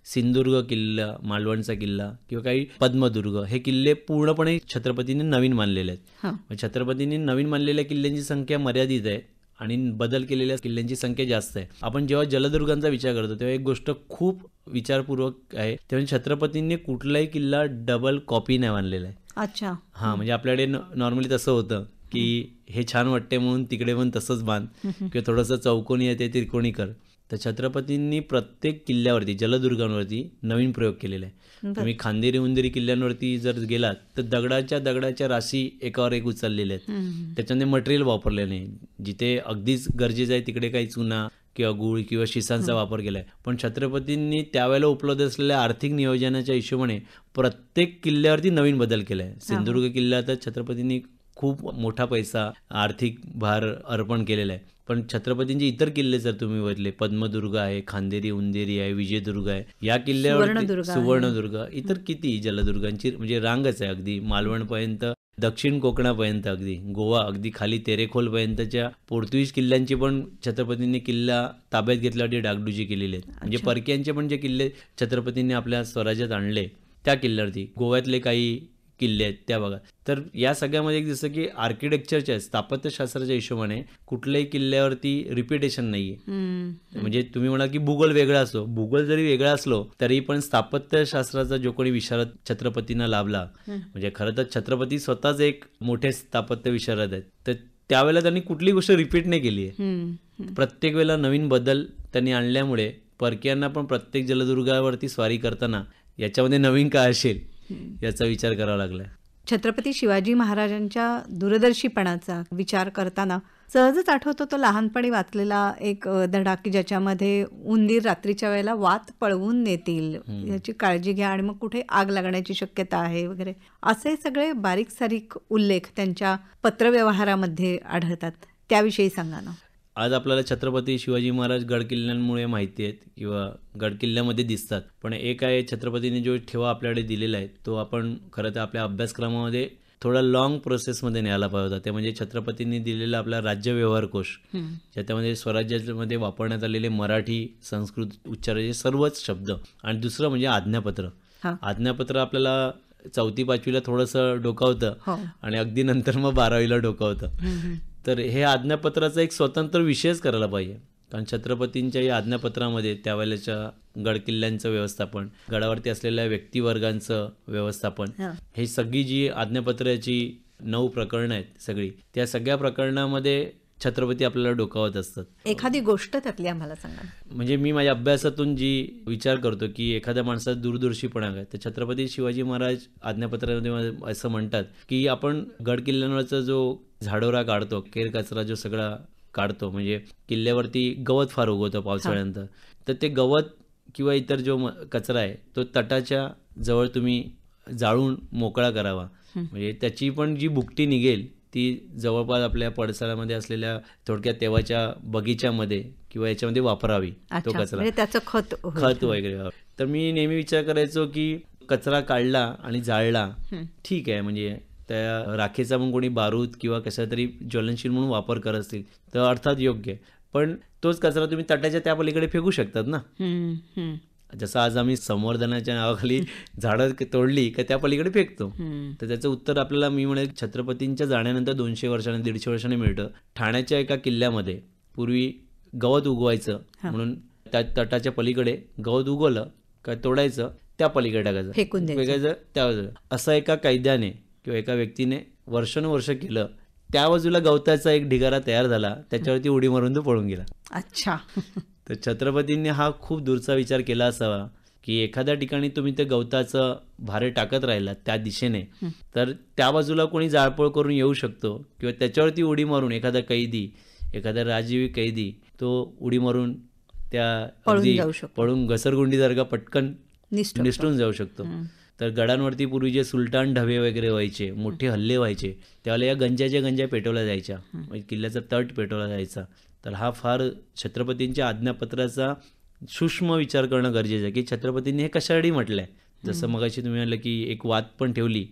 सिंधुदुर्ग किल्ला, मालवणचा किल्ला किंवा काही पद्मदुर्ग, हे किल्ले पूर्णपणे छत्रपतींनी नवीन बांधलेले आहेत. छत्रपतींनी नवीन बांधलेल्या किल्ल्यांची संख्या मर्यादित आहे आणि बदल केलेल्या किल्ल्यांची संख्या जास्त आहे. आपण जेव्हा जलदुर्गांचा विचार करतो तेव्हा एक गोष्ट खूप विचारपूर्वक आहे, तेव्हा छत्रपतींनी कुठलाही किल्ला डबल कॉपी नाही बांधलेला आहे. अच्छा. हां, म्हणजे आपल्याकडे नॉर्मली तसं होतं की हे छान वाटते म्हणून तिकडे पण तसंच बांध किंवा थोडंसं चौकोनी आहे ते त्रिकोणी कर. तर छत्रपतींनी प्रत्येक किल्ल्यावरती, जलदुर्गांवरती नवीन प्रयोग केलेला आहे. तुम्ही खांदेरी उंदेरी किल्ल्यांवरती जर गेलात तर दगडाच्या राशी एकावर एक उचललेल्या आहेत. त्याच्यामध्ये मटेरियल वापरले नाही. जिथे अगदीच गरजेचं आहे तिकडे काही चुना किंवा गूळ किंवा शिसांचा वापर केलाय, पण छत्रपतींनी त्यावेळेला उपलब्ध असलेल्या आर्थिक नियोजनाच्या हिशोबाने प्रत्येक किल्ल्यावरती नवीन बदल केलाय. सिंधुदुर्ग किल्ल्यात छत्रपतींनी खूप मोठा पैसा आर्थिक भार अर्पण केलेला आहे. पण छत्रपतींचे इतर किल्ले जर तुम्ही बघितले, पद्मदुर्ग आहे, खांदेरी उंदेरी आहे, विजयदुर्ग आहे, या किल्ल्यावर सुवर्णदुर्ग, इतर किती जलदुर्गांची म्हणजे रांगच आहे. अगदी मालवणपर्यंत, दक्षिण कोकणापर्यंत, अगदी गोवा, अगदी खाली तेरेखोलपर्यंतच्या पोर्तुगीज किल्ल्यांची पण छत्रपतींनी किल्ला ताब्यात घेतल्यासाठी डागडुजी केलेली आहेत. म्हणजे परक्यांचे पण जे किल्ले छत्रपतींनी आपल्या स्वराज्यात आणले त्या किल्ल्यावरती, गोव्यातले काही किल्ले आहेत त्या बघा. तर या सगळ्यामध्ये एक दिसतं की आर्किटेक्चरच्या स्थापत्यशास्त्राच्या हिशोबाने कुठल्याही किल्ल्यावरती रिपिटेशन नाहीये. म्हणजे तुम्ही म्हणा की भूगोल वेगळा असलो, भूगोल जरी वेगळा असलो तरी पण स्थापत्यशास्त्राचा जो कोणी विशारद छत्रपतींना लाभला, म्हणजे खरं तर छत्रपती स्वतःच एक मोठे स्थापत्य विशारद आहेत, तर त्यावेळेला त्यांनी कुठली गोष्ट रिपीट नाही केली आहे. प्रत्येक वेळेला नवीन बदल त्यांनी आणल्यामुळे परकीयांना पण प्रत्येक जलदुर्गावरती स्वारी करताना याच्यामध्ये नवीन काय असेल याचा विचार करावा लागला. छत्रपती शिवाजी महाराजांच्या दूरदर्शीपणाचा विचार करताना सहजच आठवतो तो लहानपणी वाचलेला एक धडा की ज्याच्यामध्ये उंदीर रात्रीच्या वेळेला वात पळवून नेतील, याची काळजी घ्या आणि मग कुठे आग लागण्याची शक्यता आहे वगैरे, असे सगळे बारीक सारीक उल्लेख त्यांच्या पत्रव्यवहारामध्ये आढळतात. त्याविषयी सांगा ना. आज आपल्याला छत्रपती शिवाजी महाराज गडकिल्ल्यांमुळे माहिती आहेत किंवा गडकिल्ल्यामध्ये दिसतात, पण एक आहे छत्रपतींनी जो ठेवा आपल्याकडे दिलेला आहे तो आपण खरं तर आपल्या अभ्यासक्रमामध्ये थोडा लॉंग प्रोसेसमध्ये न्यायला पाहिजे होता. ते म्हणजे छत्रपतींनी दिलेला आपला राज्य व्यवहार कोश, ज्याच्यामध्ये स्वराज्यामध्ये वापरण्यात आलेले मराठी, संस्कृत उच्चाराचे सर्वच शब्द, आणि दुसरं म्हणजे आज्ञापत्र. आज्ञापत्र आपल्याला 4वी-5वीला थोडंसं डोकावतं आणि अगदी नंतर मग 12वीला डोकावतं. तर हे आज्ञापत्राचा एक स्वतंत्र विषयच करायला पाहिजे, कारण छत्रपतींच्या या आज्ञापत्रामध्ये त्यावेळेच्या गडकिल्ल्यांचं व्यवस्थापन, गडावरती असलेल्या व्यक्तिवर्गांचं व्यवस्थापन, हे सगळी जी आज्ञापत्राची 9 प्रकरणं आहेत सगळी, त्या सगळ्या प्रकरणामध्ये छत्रपती आपल्याला डोकावत असतात. एखादी गोष्ट त्यातली आम्हाला सांगा. म्हणजे मी माझ्या अभ्यासातून जी विचार करतो की एखाद्या माणसाचा दूरदर्शीपणा काय, तर छत्रपती शिवाजी महाराज आज्ञापत्रामध्ये असं म्हणतात की आपण गडकिल्ल्यांवरचा जो झाडोरा काढतो, केर कचरा जो सगळा काढतो, म्हणजे किल्ल्यावरती गवत फार उगवतं पावसाळ्यानंतर, तर ते गवत किंवा इतर जो कचरा आहे तो तटाच्या जवळ तुम्ही जाळून मोकळा करावा. म्हणजे त्याची पण जी भुकटी निघेल ती जवळपास आपल्या परिसरामध्ये असलेल्या थोडक्यात तेव्हाच्या बगीच्यामध्ये किंवा याच्यामध्ये वापरावी तो कचरा, त्याचं खत वगैरे. तर मी नेहमी विचार करायचो की कचरा काढला आणि जाळला ठीक आहे, म्हणजे त्या राखेचा मग कोणी बारूद किंवा कशा तरी ज्वलनशील म्हणून वापर करत असतील तर अर्थात योग्य, पण तोच कचरा तुम्ही तटाच्या त्या पलीकडे फेकू शकतात ना. जसं आज आम्ही संवर्धनाच्या नावाखाली झाडं तोडली का त्या पलीकडे फेकतो. तर त्याचं उत्तर आपल्याला मी म्हणेल छत्रपतींच्या जाण्यानंतर 200 वर्षांनी 150 वर्षांनी मिळतं. ठाण्याच्या एका किल्ल्यामध्ये पूर्वी गवत उगवायचं म्हणून त्या तटाच्या पलीकडे गवत उगवलं का तोडायचं, त्या पलीकडे टाकायचं, फेकायचं त्या बाजूला. असं एका कैद्याने किंवा एका व्यक्तीने वर्षानुवर्ष केलं. त्या बाजूला गवताचा एक ढिगारा तयार झाला, त्याच्यावरती उडी मारून तो पळून गेला. अच्छा. तर छत्रपतींनी हा खूप दूरचा विचार केला असावा की एखाद्या ठिकाणी तुम्ही ते गवताचं भारे टाकत राहिला त्या दिशेने, तर त्या बाजूला कोणी जाळपोळ करून येऊ शकतो किंवा त्याच्यावरती उडी मारून एखादा कैदी, एखादा राजजीवी कैदी तो उडी मारून त्या पळून घसरगुंडीसारखा पटकन निसटून जाऊ शकतो. तर गडांवरती पूर्वी जे सुलतान ढवे वगैरे व्हायचे, मोठे हल्ले व्हायचे, त्यावेळेला या गंजा पेटवल्या जायच्या, किल्ल्याचा तट पेटवला जायचा. तर हा फार छत्रपतींच्या आज्ञापत्राचा सूक्ष्म विचार करणं गरजेचं आहे की छत्रपतींनी हे कशासाठी म्हटलंय. जसं मगाशी तुम्ही म्हटलं की एक वात पण ठेवली,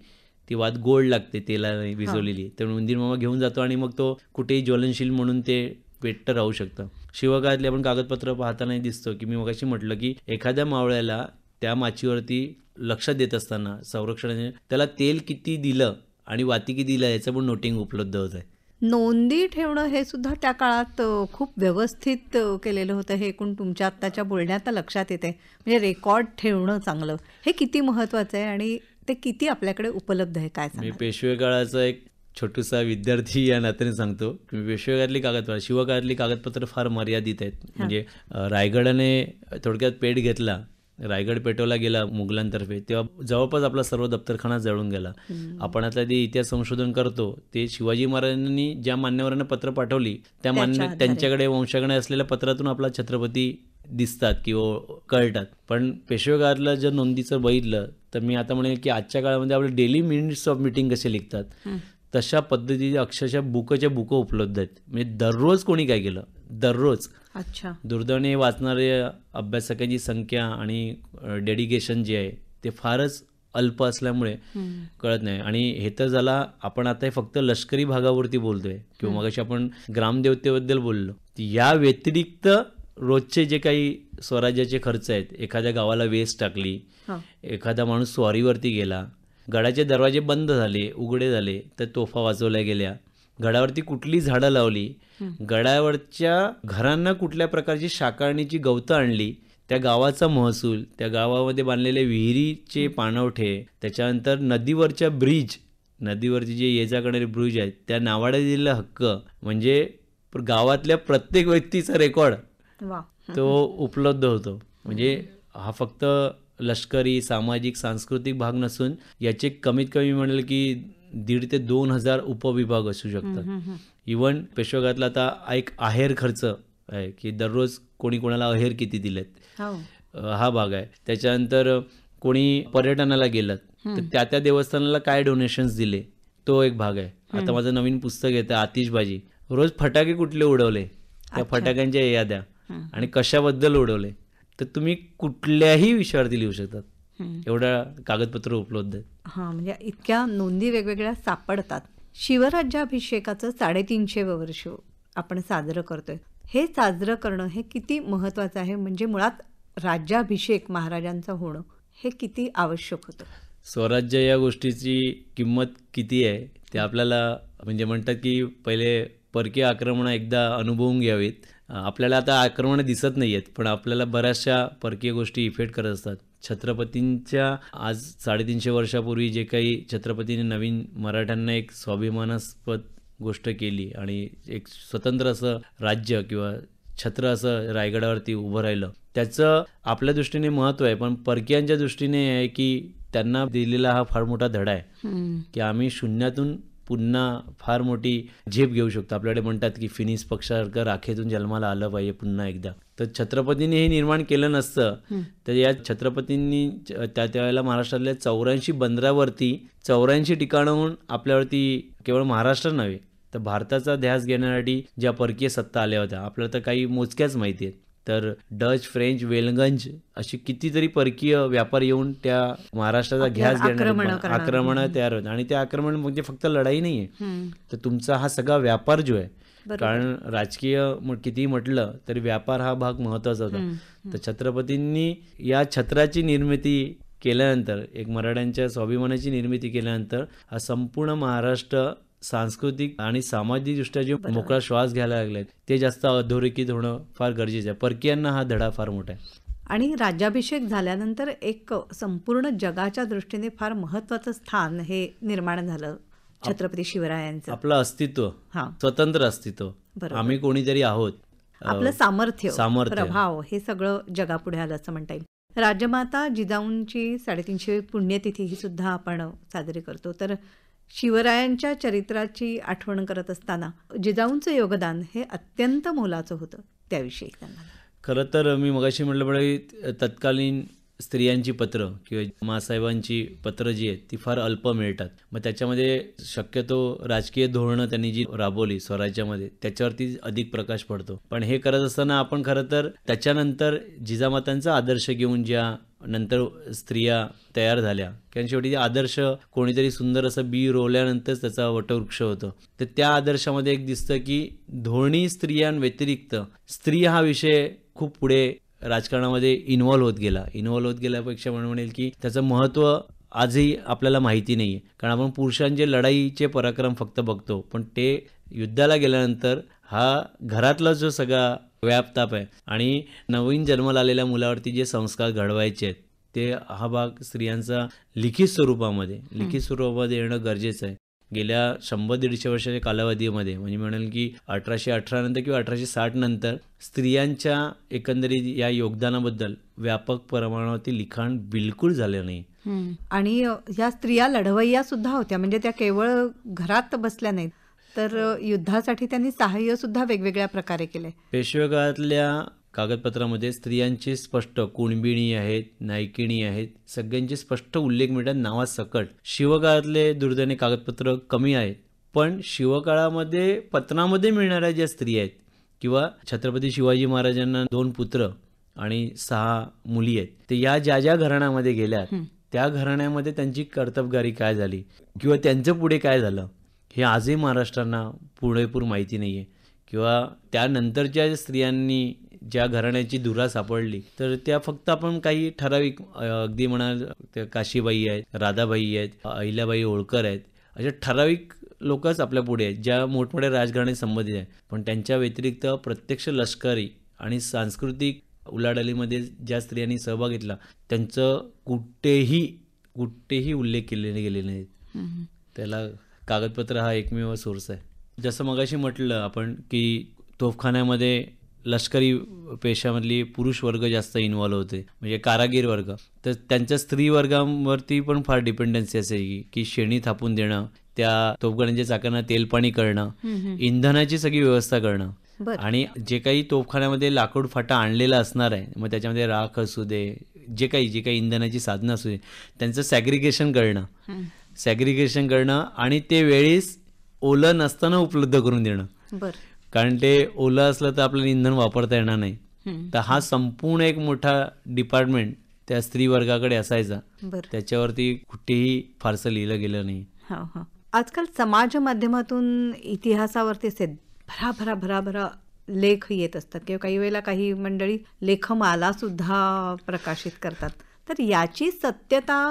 ती वात गोड लागते तेलाने भिजवलेली, त्यामुळे उंदीर मामा घेऊन जातो आणि मग तो कुठेही ज्वलनशील म्हणून ते पेटतं राहू शकतं. शिवकाळातले आपण कागदपत्र पाहताना दिसतो की मी मगाशी म्हटलं की एखाद्या मावळ्याला त्या माचीवरती लक्ष देत असताना संरक्षणाने त्याला तेल किती दिलं आणि वाती किती दिलं याचं पण नोटिंग उपलब्ध होत आहे. नोंदी ठेवणं हे सुद्धा त्या काळात खूप व्यवस्थित केलेलं होतं. हे एकूण तुमच्या आत्ताच्या बोलण्यात लक्षात येते. म्हणजे रेकॉर्ड ठेवणं चांगलं हे किती महत्त्वाचं आहे आणि ते किती आपल्याकडे उपलब्ध आहे काय सांगा. मी पेशवे काळाचा एक छोटूसा विद्यार्थी या नात्याने सांगतो की पेशवे काळातली कागदपत्र, शिवकाळातली कागदपत्र फार मर्यादित आहेत. म्हणजे रायगडाने थोडक्यात पेट घेतला रायगड पेटवला गेला मुघलांतर्फे तेव्हा जवळपास आपला सर्व दप्तरखाना जळून गेला. आपण आता ते इतिहास संशोधन करतो ते शिवाजी महाराजांनी ज्या मान्यवरांना पत्र पाठवली त्या त्यांच्याकडे वंशाकडे असलेल्या पत्रातून आपला छत्रपती दिसतात किंवा कळतात. पण पेशवे काळातलं जर नोंदीचं बघितलं तर मी आता म्हणेल की आजच्या काळामध्ये आपले डेली मिनिट्स ऑफ मीटिंग कसे लिखतात तशा पद्धतीचे अक्षरशः बुकं उपलब्ध आहेत. म्हणजे दररोज कोणी काय केलं दररोज. अच्छा. दुर्दैवाने वाचणारे अभ्यासकांची संख्या आणि डेडिकेशन जे आहे ते फारच अल्प असल्यामुळे कळत नाही. आणि हे तर झाला आपण आता फक्त लष्करी भागावरती बोलतोय किंवा मगाशी आपण ग्रामदेवतेबद्दल बोललो. या व्यतिरिक्त रोजचे जे काही स्वराज्याचे खर्च आहेत, एखाद्या गावाला वेस टाकली, एखादा माणूस स्वारीवरती गेला, गडाचे दरवाजे बंद झाले उघडे झाले तर तोफा वाजवल्या गेल्या, गडावरती कुठली झाडं लावली, गडावरच्या घरांना कुठल्या प्रकारची शाकारणीची गवतं आणली, त्या गावाचा महसूल, त्या गावामध्ये बांधलेले विहिरीचे पाणवठे, त्याच्यानंतर नदीवरच्या ब्रिज, नदीवरची जे ये जा करणारे ब्रिज आहेत त्या नावाडा दिलेला हक्क, म्हणजे गावातल्या प्रत्येक व्यक्तीचा रेकॉर्ड तो उपलब्ध होतो. म्हणजे हा फक्त लष्करी सामाजिक सांस्कृतिक भाग नसून याचे कमीत कमी म्हणेल की 1,500 ते 2,000 उपविभाग असू शकतात. इव्हन पेशवेकाळातला आता एक आहेर खर्च आहे की दररोज कोणी कोणाला आहेर किती दिलेत हा भाग आहे. त्याच्यानंतर कोणी पर्यटनाला गेलं तर त्या देवस्थानाला काय डोनेशन्स दिले तो एक भाग आहे. आता माझं नवीन पुस्तक येतं आतिषबाजी, रोज फटाके कुठले उडवले, त्या फटाक्यांच्या याद्या आणि कशाबद्दल उडवले, तर तुम्ही कुठल्याही विषयावरती लिहू शकतात. एवढ्या कागदपत्र उपलब्ध आहेत. हां, म्हणजे इतक्या नोंदी वेगवेगळ्या सापडतात. शिवराज्याभिषेकाचं 350 वर्ष आपण साजरं करतोय. हे साजरं करणं हे किती महत्त्वाचं आहे? म्हणजे मुळात राज्याभिषेक महाराजांचं होणं हे किती आवश्यक होतं? स्वराज्य या गोष्टीची किंमत किती आहे ते आपल्याला म्हणजे म्हणतात की पहिले परकीय आक्रमणं एकदा अनुभवून घ्यावीत. आपल्याला आता आक्रमणं दिसत नाही आहेत पण आपल्याला बऱ्याचशा परकीय गोष्टी इफेक्ट करत असतात. छत्रपतींच्या आज 350 वर्षापूर्वी जे काही छत्रपतींनी नवीन मराठ्यांना एक स्वाभिमानास्पद गोष्ट केली आणि एक स्वतंत्र असं राज्य किंवा छत्र असं रायगडावरती उभं राहिलं, त्याचं आपल्या दृष्टीने महत्त्व आहे. पण परकीयांच्या दृष्टीने आहे की त्यांना दिलेला हा फार मोठा धडा आहे की आम्ही शून्यातून पुन्हा फार मोठी झेप घेऊ शकतो. आपल्याकडे म्हणतात की फिनिक्स पक्षासारखं राखेतून जन्माला आलं पाहिजे पुन्हा एकदा. तर छत्रपतींनी हे निर्माण केलं नसतं तर या छत्रपतींनी त्यावेळेला महाराष्ट्रातल्या 84 बंदरावरती 84 ठिकाणाहून आपल्यावरती केवळ महाराष्ट्र नव्हे तर भारताचा ध्यास घेण्यासाठी ज्या परकीय सत्ता आल्या होत्या आपल्याला तर काही मोजक्याच माहिती आहेत. तर डच, फ्रेंच, वेलगंज अशी कितीतरी परकीय व्यापारी येऊन त्या महाराष्ट्राचा ध्यास घेण्यासाठी आक्रमणं तयार होतं. आणि ते आक्रमण म्हणजे फक्त लढाई नाही आहे तर तुमचा हा सगळा व्यापार जो आहे, कारण राजकीय कितीही म्हटलं तरी व्यापार हा भाग महत्त्वाचा होता. तर छत्रपतींनी या छत्राची निर्मिती केल्यानंतर, एक मराठ्यांच्या स्वाभिमानाची निर्मिती केल्यानंतर हा संपूर्ण महाराष्ट्र सांस्कृतिक आणि सामाजिक दृष्ट्या जे मोकळा श्वास घ्यायला लागले ते जास्त अधोरेखित होणं फार गरजेचं आहे. परकीयांना हा धडा फार मोठा आहे. आणि राज्याभिषेक झाल्यानंतर एक संपूर्ण जगाच्या दृष्टीने फार महत्त्वाचं स्थान हे निर्माण झालं छत्रपती शिवरायांचं. आपलं अस्तित्व, स्वतंत्र अस्तित्व, आम्ही कोणीतरी आहोत, आपलं सामर्थ्य, प्रभाव हे सगळं जगापुढे आलं असं म्हणता येईल. राजमाता जिजाऊंची 350वी पुण्यतिथी ही सुद्धा आपण साजरी करतो. तर शिवरायांच्या चरित्राची आठवण करत असताना जिजाऊंचं योगदान हे अत्यंत मोलाचं होतं, त्याविषयी त्यांना. खरं तर मी मगाशी म्हटल्याप्रमाणे तत्कालीन स्त्रियांची पत्र किंवा मासाहेबांची पत्र जी आहेत ती फार अल्प मिळतात. मग त्याच्यामध्ये शक्यतो राजकीय धोरणं त्यांनी जी राबवली स्वराज्यामध्ये त्याच्यावरती अधिक प्रकाश पडतो. पण हे करत असताना आपण खरं तर त्याच्यानंतर जिजामातांचा आदर्श घेऊन ज्या नंतर स्त्रिया तयार झाल्या, कारण शेवटी आदर्श कोणीतरी सुंदर असं बी रोवल्यानंतरच त्याचा वटवृक्ष होतो. तर त्या आदर्शामध्ये एक दिसतं की धोरणी स्त्रियांव्यतिरिक्त स्त्री हा विषय खूप पुढे राजकारणामध्ये इन्व्हॉल्व्ह होत गेल्यापेक्षा म्हणेल की त्याचं महत्त्व आजही आपल्याला माहिती नाही आहे. कारण आपण पुरुषांचे लढाईचे पराक्रम फक्त बघतो पण ते युद्धाला गेल्यानंतर हा घरातला जो सगळा व्यापताप आहे आणि नवीन जन्माला आलेल्या मुलावरती जे संस्कार घडवायचे आहेत ते हा भाग स्त्रियांचा लिखित स्वरूपामध्ये येणं गरजेचं आहे. गेल्या 100-150 वर्षाच्या कालावधीमध्ये म्हणजे म्हणेल की 1818 नंतर किंवा 1860 नंतर स्त्रियांच्या एकंदरीत या योगदानाबद्दल व्यापक प्रमाणावरती लिखाण बिलकुल झालं नाही. आणि या स्त्रिया लढवय्या सुद्धा होत्या, म्हणजे त्या केवळ घरात बसल्या नाहीत, तर युद्धासाठी त्यांनी सहाय्य सुद्धा वेगवेगळ्या प्रकारे केले. पेशवे काळातल्या कागदपत्रामध्ये स्त्रियांची स्पष्ट कुणबिणी आहेत, नायकिणी आहेत, सगळ्यांचे स्पष्ट उल्लेख मिळतात नावासकट. शिवकाळातले दुर्दैवाने कागदपत्र कमी आहेत, पण शिवकाळामध्ये पत्रामध्ये मिळणाऱ्या ज्या स्त्री आहेत किंवा छत्रपती शिवाजी महाराजांना 2 पुत्र आणि 6 मुली आहेत, ते या ज्या घराण्यामध्ये गेल्यात त्या घराण्यामध्ये त्यांची कर्तबगारी काय झाली किंवा त्यांचं पुढे काय झालं हे आजही महाराष्ट्रांना पुरेपूर माहिती नाही आहे. किंवा त्यानंतरच्या स्त्रियांनी ज्या घराण्याची धुरा सापडली तर त्या फक्त आपण काही ठराविक अगदी म्हणाल त्या काशीबाई आहेत, राधाबाई आहेत, अहिल्याबाई होळकर आहेत, अशा ठराविक लोकच आपल्या पुढे आहेत ज्या मोठमोठ्या राजघराणे संबंधित आहेत. पण त्यांच्या व्यतिरिक्त प्रत्यक्ष लष्करी आणि सांस्कृतिक उलाढालीमध्ये ज्या स्त्रियांनी सहभाग घेतला त्यांचं कुठेही उल्लेख केलेले गेले नाहीत. त्याला कागदपत्र हा एकमेव सोर्स आहे. जसं मगाशी म्हटलं आपण की तोफखान्यामध्ये लष्करी पेशामधली पुरुष वर्ग जास्त इन्व्हॉल्व होते, म्हणजे कारागीर वर्ग, तर त्यांच्या स्त्री वर्गावरती पण फार डिपेंडन्सी असायची की शेणी थापून देणं, त्या तोफखान्यांच्या चाकांना तेलपाणी करणं, इंधनाची सगळी व्यवस्था करणं, आणि जे काही तोफखान्यामध्ये लाकूड फाटा आणलेला असणार आहे मग त्याच्यामध्ये राख असू दे, जे काही इंधनाची साधनं असू दे, त्यांचं सॅग्रिगेशन करणं आणि ते वेळेस ओलं नसताना उपलब्ध करून देणं. कारण ते ओलं असलं तर आपल्याला इंधन वापरता येणार नाही. तर हा संपूर्ण एक मोठा डिपार्टमेंट त्या स्त्री वर्गाकडे असायचा. त्याच्यावरती कुठेही फारसं लिहिलं गेलं नाही. आजकाल समाज माध्यमातून इतिहासावरती भरा लेख येत असतात किंवा काही वेळेला काही मंडळी लेखमाला सुद्धा प्रकाशित करतात. तर याची सत्यता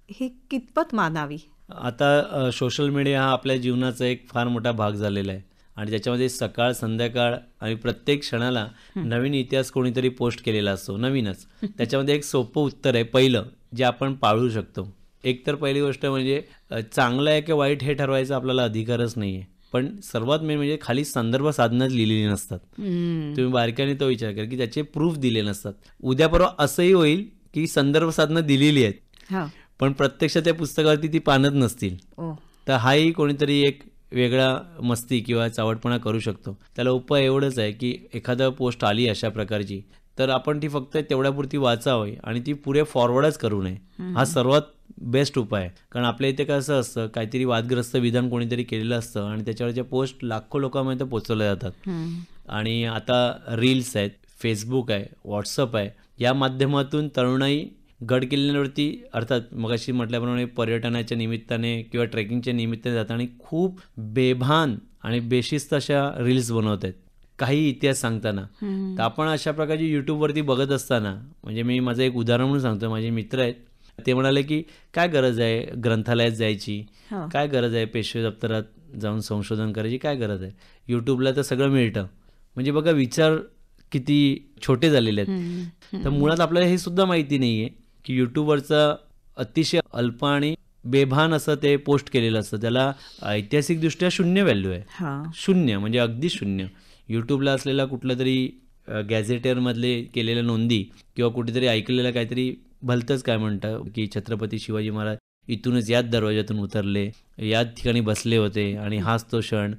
ही कितपत मानावी? आता सोशल मीडिया हा आपल्या जीवनाचा एक फार मोठा भाग झालेला आहे आणि त्याच्यामध्ये सकाळ संध्याकाळ आणि प्रत्येक क्षणाला नवीन इतिहास कोणीतरी पोस्ट केलेला असतो, नवीनच. त्याच्यामध्ये एक सोपं उत्तर आहे पहिलं जे आपण पाळू शकतो. एक तर पहिली गोष्ट म्हणजे चांगलं आहे की वाईट हे ठरवायचा आपल्याला अधिकारच नाही आहे, पण सर्वात मेन म्हणजे खाली संदर्भ साधनच लिहिलेली नसतात. तुम्ही बारकाईने तो विचार करा की त्याचे प्रूफ दिले नसतात. उद्या परवा असंही होईल की संदर्भ साधनं दिलेली आहेत पण प्रत्यक्षात त्या पुस्तकावरती ती पानच नसतील. तर हाही कोणीतरी एक वेगळा मस्ती किंवा चावटपणा करू शकतो. त्याला उपाय एवढंच आहे की एखादं पोस्ट आली अशा प्रकारची तर आपण ती फक्त तेवढ्यापुरती वाचावी आणि ती पुरे फॉरवर्डच करू नये. हा सर्वात बेस्ट उपाय आहे. कारण आपल्या इथे कसं असतं, काहीतरी वादग्रस्त विधान कोणीतरी केलेलं असतं आणि त्याच्यावरच्या पोस्ट लाखो लोकांपर्यंत पोचवल्या जातात. आणि आता रील्स आहेत, फेसबुक आहे, व्हॉट्सअप आहे, या माध्यमातून तरुणाई गड किल्ल्यांवरती अर्थात मगाशी म्हटल्याप्रमाणे पर्यटनाच्या निमित्ताने किंवा ट्रेकिंगच्या निमित्ताने जाताना खूप बेभान आणि बेशिस्त अशा रील्स बनवत आहेत काही इतिहास सांगताना. तर आपण अशा प्रकारची यूट्यूबवरती बघत असताना, म्हणजे मी माझं एक उदाहरण म्हणून सांगतो, माझे मित्र आहेत ते म्हणाले की काय गरज आहे ग्रंथालयात जायची, काय गरज आहे पेशवे दप्तरात जाऊन संशोधन करायची, काय गरज आहे, यूट्यूबला तर सगळं मिळतं. म्हणजे बघा विचार किती छोटे झालेले आहेत. तर मुळात आपल्याला हे सुद्धा माहिती नाही आहे की यूट्यूबवरचं अतिशय अल्प आणि बेभान असं ते पोस्ट केलेलं असतं, त्याला ऐतिहासिकदृष्ट्या शून्य व्हॅल्यू आहे. शून्य म्हणजे अगदी शून्य. यूट्यूबला असलेला कुठलं तरी गॅझेटेअरमधले केलेल्या नोंदी किंवा कुठेतरी ऐकलेलं काहीतरी भलतंच काय म्हणतं की छत्रपती शिवाजी महाराज इथूनच याच दरवाजातून उतरले, याच ठिकाणी बसले होते आणि हाच तो क्षण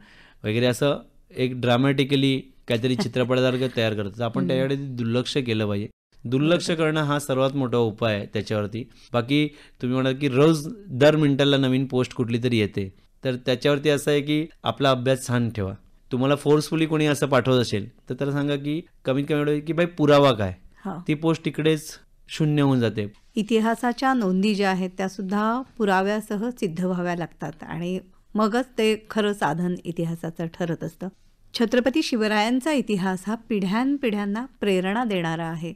वगैरे, असं एक ड्रामॅटिकली काहीतरी चित्रपटासारखं तयार करतात. आपण त्याच्याकडे दुर्लक्ष केलं पाहिजे. दुर्लक्ष करणं हा सर्वात मोठा उपाय आहे त्याच्यावरती. बाकी तुम्ही म्हणाल की रोज दर मिनिटाला नवीन पोस्ट कुठली तरी येते, तर त्याच्यावरती असं आहे की आपला अभ्यास छान ठेवा. तुम्हाला फोर्सफुली कोणी असं पाठवत असेल तर त्याला सांगा की कमीत कमी एवढं की बाई पुरावा काय, ती पोस्ट तिकडेच शून्य होऊन जाते. इतिहासाच्या नोंदी ज्या आहेत त्या सुद्धा पुराव्यासह सिद्ध व्हाव्या लागतात आणि मगच ते खरं साधन इतिहासाचं ठरत असतं. छत्रपती शिवरायांचा इतिहास हा पिढ्यानपिढ्यांना प्रेरणा देणारा आहे,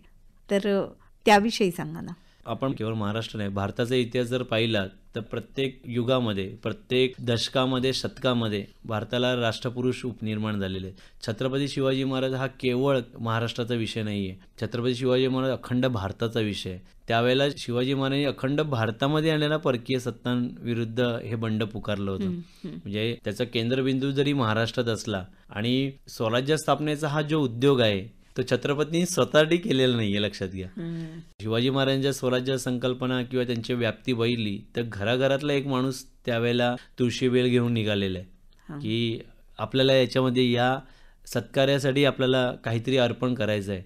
तर त्याविषयी सांगा ना. आपण केवळ महाराष्ट्र नाही, भारताचा इतिहास जर पाहिला तर प्रत्येक युगामध्ये, प्रत्येक दशकामध्ये, शतकामध्ये भारताला राष्ट्रपुरुष उपनिर्माण झालेले आहेत. छत्रपती शिवाजी महाराज हा केवळ महाराष्ट्राचा विषय नाही आहे. छत्रपती शिवाजी महाराज अखंड भारताचा विषय आहे. त्यावेळेला शिवाजी महाराजांनी अखंड भारतामध्ये आलेल्या परकीय सत्तांविरुद्ध हे बंड पुकारलं होतं. म्हणजे त्याचा केंद्रबिंदू जरी महाराष्ट्रात असला आणि स्वराज्य स्थापनेचा हा जो उद्योग आहे तो छत्रपतींनी स्वतःसाठी केलेला नाहीये, लक्षात घ्या. शिवाजी महाराजांच्या स्वराज्य संकल्पना किंवा त्यांची व्याप्ती बघितली तर घराघरातला एक माणूस त्यावेळेला तुळशीबेल घेऊन निघालेला आहे की आपल्याला याच्यामध्ये या सत्कार्यासाठी आपल्याला काहीतरी अर्पण करायचं आहे.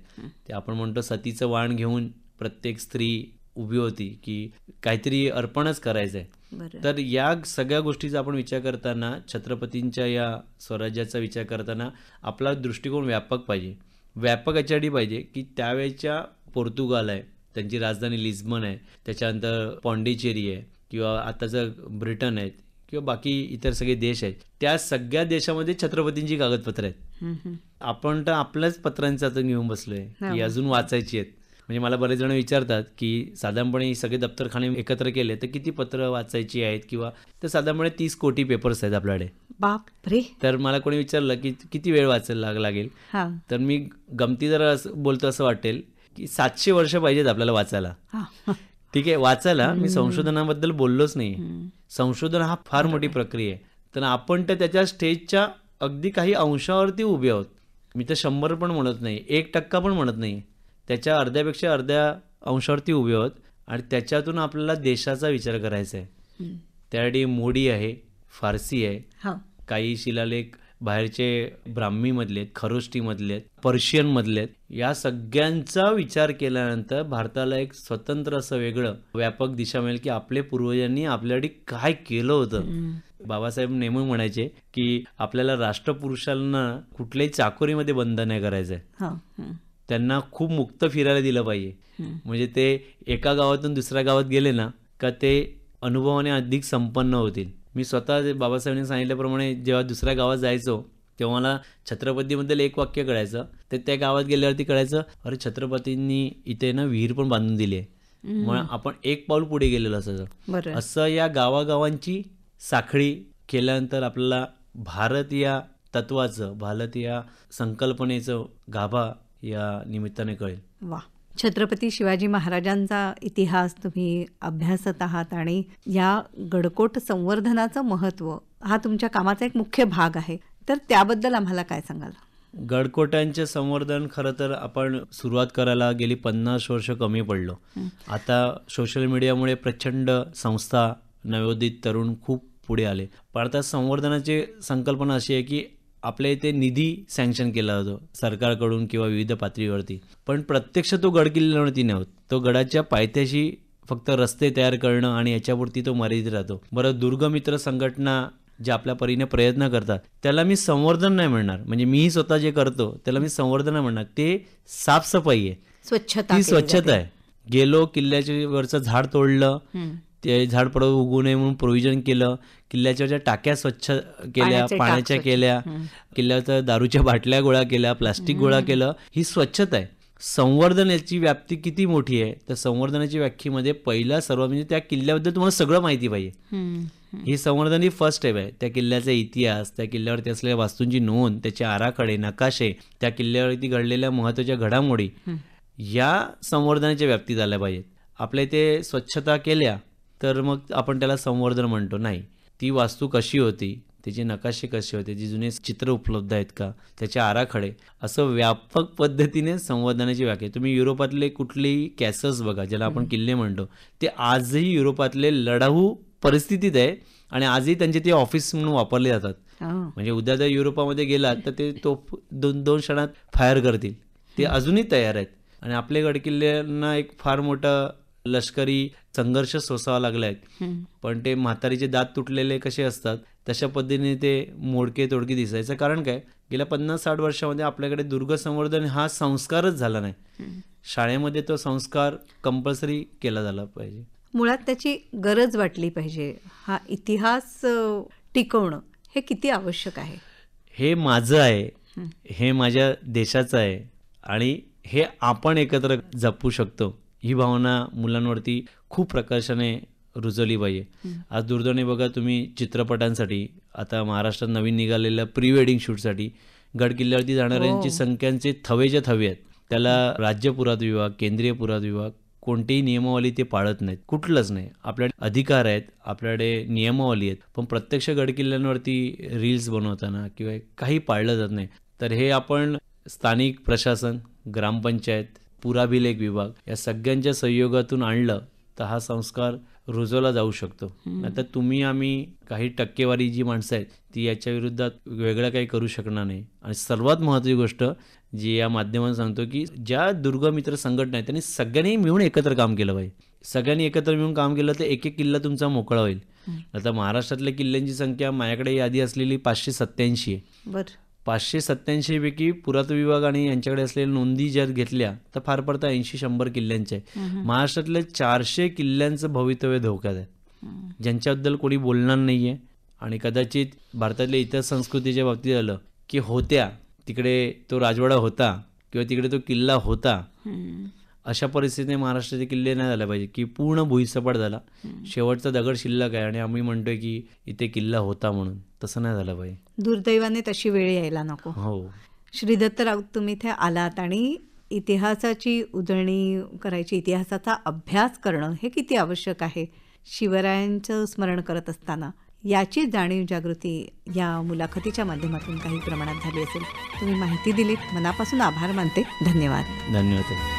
ते आपण म्हणतो सतीचं वाण घेऊन प्रत्येक स्त्री उभी होती की काहीतरी अर्पणच करायचं आहे. तर या सगळ्या गोष्टीचा आपण विचार करताना, छत्रपतींच्या या स्वराज्याचा विचार करताना आपला दृष्टिकोन व्यापक पाहिजे. व्यापक याच्यासाठी पाहिजे की त्यावेळेच्या पोर्तुगाल आहे, त्यांची राजधानी लिस्बन आहे, त्याच्यानंतर पॉंडिचेरी आहे किंवा आताचं ब्रिटन आहेत किंवा बाकी इतर सगळे देश आहेत, त्या सगळ्या देशामध्ये छत्रपतींची कागदपत्र आहेत. आपण तर आपल्याच पत्रांचं आता घेऊन बसलोय की अजून वाचायची आहेत. म्हणजे मला बरेच जण विचारतात की साधारणपणे सगळे दप्तरखाने एकत्र केले तर किती पत्र वाचायची आहेत, किंवा तर साधारणपणे 30 कोटी पेपर्स आहेत आपल्याकडे. बापरे. तर मला कोणी विचारलं की किती वेळ वाचायला लागेल, तर मी गमती जर बोलतो असं वाटेल की 700 वर्ष पाहिजेत आपल्याला वाचायला. ठीक आहे, वाचायला मी संशोधनाबद्दल बोललोच नाही. संशोधन हा फार मोठी प्रक्रिया आहे. तर आपण तर त्याच्या स्टेजच्या अगदी काही अंशावरती उभे आहोत. मी तर 100 पण म्हणत नाही, 1% पण म्हणत नाही, त्याच्या अर्ध्यापेक्षा अर्ध्या अंशावरती उभे आहोत. आणि त्याच्यातून आपल्याला देशाचा विचार करायचा आहे. त्यासाठी मोडी आहे, फारसी आहे, काही शिलालेख बाहेरचे ब्राह्मीमधले आहेत, खरोष्टीमधले आहेत, पर्शियनमधले आहेत. या सगळ्यांचा विचार केल्यानंतर भारताला एक स्वतंत्र असं वेगळं व्यापक दिशा मिळेल की आपले पूर्वजांनी आपल्यासाठी काय केलं होतं. बाबासाहेब नेहमी म्हणायचे की आपल्याला राष्ट्रपुरुषांना कुठल्याही चाकोरीमध्ये बंद नाही करायचं आहे. त्यांना खूप मुक्त फिरायला दिलं पाहिजे. म्हणजे ते एका गावातून दुसऱ्या गावात गेले ना का ते अनुभवाने अधिक संपन्न होतील. मी स्वतः बाबासाहेबांनी सांगितल्याप्रमाणे जेव्हा दुसऱ्या गावात जायचो तेव्हा मला छत्रपतीबद्दल एक वाक्य कळायचं. तर त्या गावात गेल्यावरती कळायचं, अरे छत्रपतींनी इथे ना विहीर पण बांधून दिली आहे. मग आपण एक पाऊल पुढे गेलेलो असायचं. असं या गावागावांची साखळी केल्यानंतर आपल्याला भारत या तत्वाचं, भारत या संकल्पनेचं गाभा या निमित्ताने कळेल. वा. छत्रपती शिवाजी महाराजांचा इतिहास तुम्ही अभ्यासत आहात आणि या गडकोट संवर्धनाचं महत्त्व हा तुमच्या कामाचा एक मुख्य भाग आहे. तर त्याबद्दल आम्हाला काय सांगाल? गडकोटांचे संवर्धन खरं तर आपण सुरुवात करायला गेली 50 वर्ष कमी पडलो. आता सोशल मीडियामुळे प्रचंड संस्था, नवोदित तरुण खूप पुढे आले. पण आता संवर्धनाची संकल्पना अशी आहे की आपल्या इथे निधी सँक्शन केला जातो सरकारकडून किंवा विविध पातळीवरती, पण प्रत्यक्ष तो गड किल्ल्यावरती नाही होत. तो गडाच्या पायथ्याशी फक्त रस्ते तयार करणं आणि याच्यापुरती तो मर्यादित राहतो. बरं, दुर्गमित्र संघटना ज्या आपल्या परीने प्रयत्न करतात त्याला मी संवर्धन नाही म्हणणार. म्हणजे मी स्वतः जे करतो त्याला मी संवर्धन नाही म्हणणार. ते साफसफाई आहे, स्वच्छता, ती स्वच्छता आहे. गेलो किल्ल्याच्या वरचं झाड तोडलं, ते झाड पडत उगू नये म्हणून प्रोव्हिजन केलं, किल्ल्याच्या टाक्या स्वच्छ केल्या, पाण्याच्या केल्या, किल्ल्याच्या दारूच्या बाटल्या गोळा केल्या, प्लास्टिक गोळा केलं, ही स्वच्छता आहे. संवर्धन याची व्याप्ती किती मोठी आहे, तर संवर्धनाची व्याख्येमध्ये पहिला सर्व म्हणजे त्या किल्ल्याबद्दल तुम्हाला सगळं माहिती पाहिजे. ही संवर्धन ही फर्स्ट स्टेप आहे. त्या किल्ल्याचा इतिहास, त्या किल्ल्यावरती असलेल्या वास्तूंची नोंद, त्याचे आराखडे, नकाशे, त्या किल्ल्यावरती घडलेल्या महत्त्वाच्या घडामोडी या संवर्धनाच्या व्याप्तीत आल्या पाहिजेत. आपल्या इथे स्वच्छता केल्या तर मग आपण त्याला संवर्धन म्हणतो नाही. ती वास्तू कशी होती, त्याचे नकाशे कसे होते, जी जुने चित्र उपलब्ध आहेत का, त्याचे आराखडे, असं व्यापक पद्धतीने संवर्धनाची व्याख्या. तुम्ही युरोपातले कुठलेही कॅसल्स बघा, ज्याला आपण किल्ले म्हणतो, ते आजही युरोपातले लढाऊ परिस्थितीत आहे आणि आजही त्यांचे ते ऑफिस म्हणून वापरले जातात. म्हणजे उद्या जर युरोपामध्ये गेलात तर ते तोफ 2 क्षणात फायर करतील. ते अजूनही तयार आहेत. आणि आपले गडकिल्ल्यांना एक फार मोठा लष्करी संघर्ष सोसावा लागला आहे. पण ते म्हातारीचे दात तुटलेले कसे असतात तशा पद्धतीने ते मोडके तोडके दिसायचं. कारण काय, गेल्या 50-60 वर्षामध्ये आपल्याकडे दुर्ग संवर्धन हा संस्कारच झाला नाही. शाळेमध्ये तो संस्कार कंपल्सरी केला झाला पाहिजे. मुळात त्याची गरज वाटली पाहिजे. हा इतिहास टिकवणं हे किती आवश्यक आहे. हे माझं आहे, हे माझ्या देशाचं आहे आणि हे आपण एकत्र जपू शकतो, ही भावना मुलांवरती खूप प्रकर्षाने रुजवली पाहिजे. आज दुर्दैवाने बघा तुम्ही चित्रपटांसाठी आता महाराष्ट्रात नवीन निघालेल्या प्री वेडिंग शूटसाठी गडकिल्ल्यावरती जाणाऱ्यांची संख्यांचे थवेच्या थवे आहेत. त्याला राज्य पुरातत्व विभाग, केंद्रीय पुरातत्व विभाग कोणतीही नियमावली ते पाळत नाहीत, कुठलंच नाही. आपल्याकडे अधिकार आहेत, आपल्याकडे नियमावली आहेत, पण प्रत्यक्ष गडकिल्ल्यांवरती रील्स बनवताना किंवा काही पाळलं जात नाही. तर हे आपण स्थानिक प्रशासन, ग्रामपंचायत, पुराभिलेख विभाग या सगळ्यांच्या सहयोगातून आणलं तर हा संस्कार रुजवला जाऊ शकतो. आता तुम्ही आम्ही काही टक्केवारी जी माणसं आहेत ती याच्या विरुद्धात वेगळं काही करू शकणार नाही. आणि सर्वात महत्त्वाची गोष्ट जी या माध्यमातून सांगतो की ज्या दुर्गमित्र संघटना आहेत त्यांनी सगळ्यांनी मिळून एकत्र काम केलं पाहिजे. सगळ्यांनी एकत्र मिळून काम केलं तर एक एक किल्ला तुमचा मोकळा होईल. आता महाराष्ट्रातल्या किल्ल्यांची संख्या माझ्याकडे यादी असलेली 587 आहे. बरं. 587 पैकी पुरातत्व विभाग आणि यांच्याकडे असलेल्या नोंदी ज्या घेतल्या तर फार पडता 80-100 किल्ल्यांचे आहे. महाराष्ट्रातल्या 400 किल्ल्यांचं भवितव्य धोक्यात आहे, ज्यांच्याबद्दल कोणी बोलणार नाही आहे. आणि कदाचित भारतातल्या इतर संस्कृतीच्या बाबतीत आलं की होत्या तिकडे तो राजवाडा होता किंवा तिकडे तो किल्ला होता, अशा परिस्थितीने महाराष्ट्राचे किल्ले नाही झाले पाहिजे की पूर्ण भुईसपाट झाला, शेवटचा दगड शिल्लक आहे आणि आम्ही म्हणतोय की इथे किल्ला होता म्हणून. तसं नाही झालं पाहिजे. दुर्दैवाने तशी वेळ यायला नको. हो. श्री दत्त राऊत, तुम्ही इथे आलात आणि इतिहासाची उजळणी करायची, इतिहासाचा अभ्यास करणं हे किती आवश्यक आहे शिवरायांचं स्मरण करत असताना, याची जाणीव जागृती या मुलाखतीच्या माध्यमातून काही प्रमाणात झाली असेल. तुम्ही माहिती दिलीत, मनापासून आभार मानते. धन्यवाद. धन्यवाद.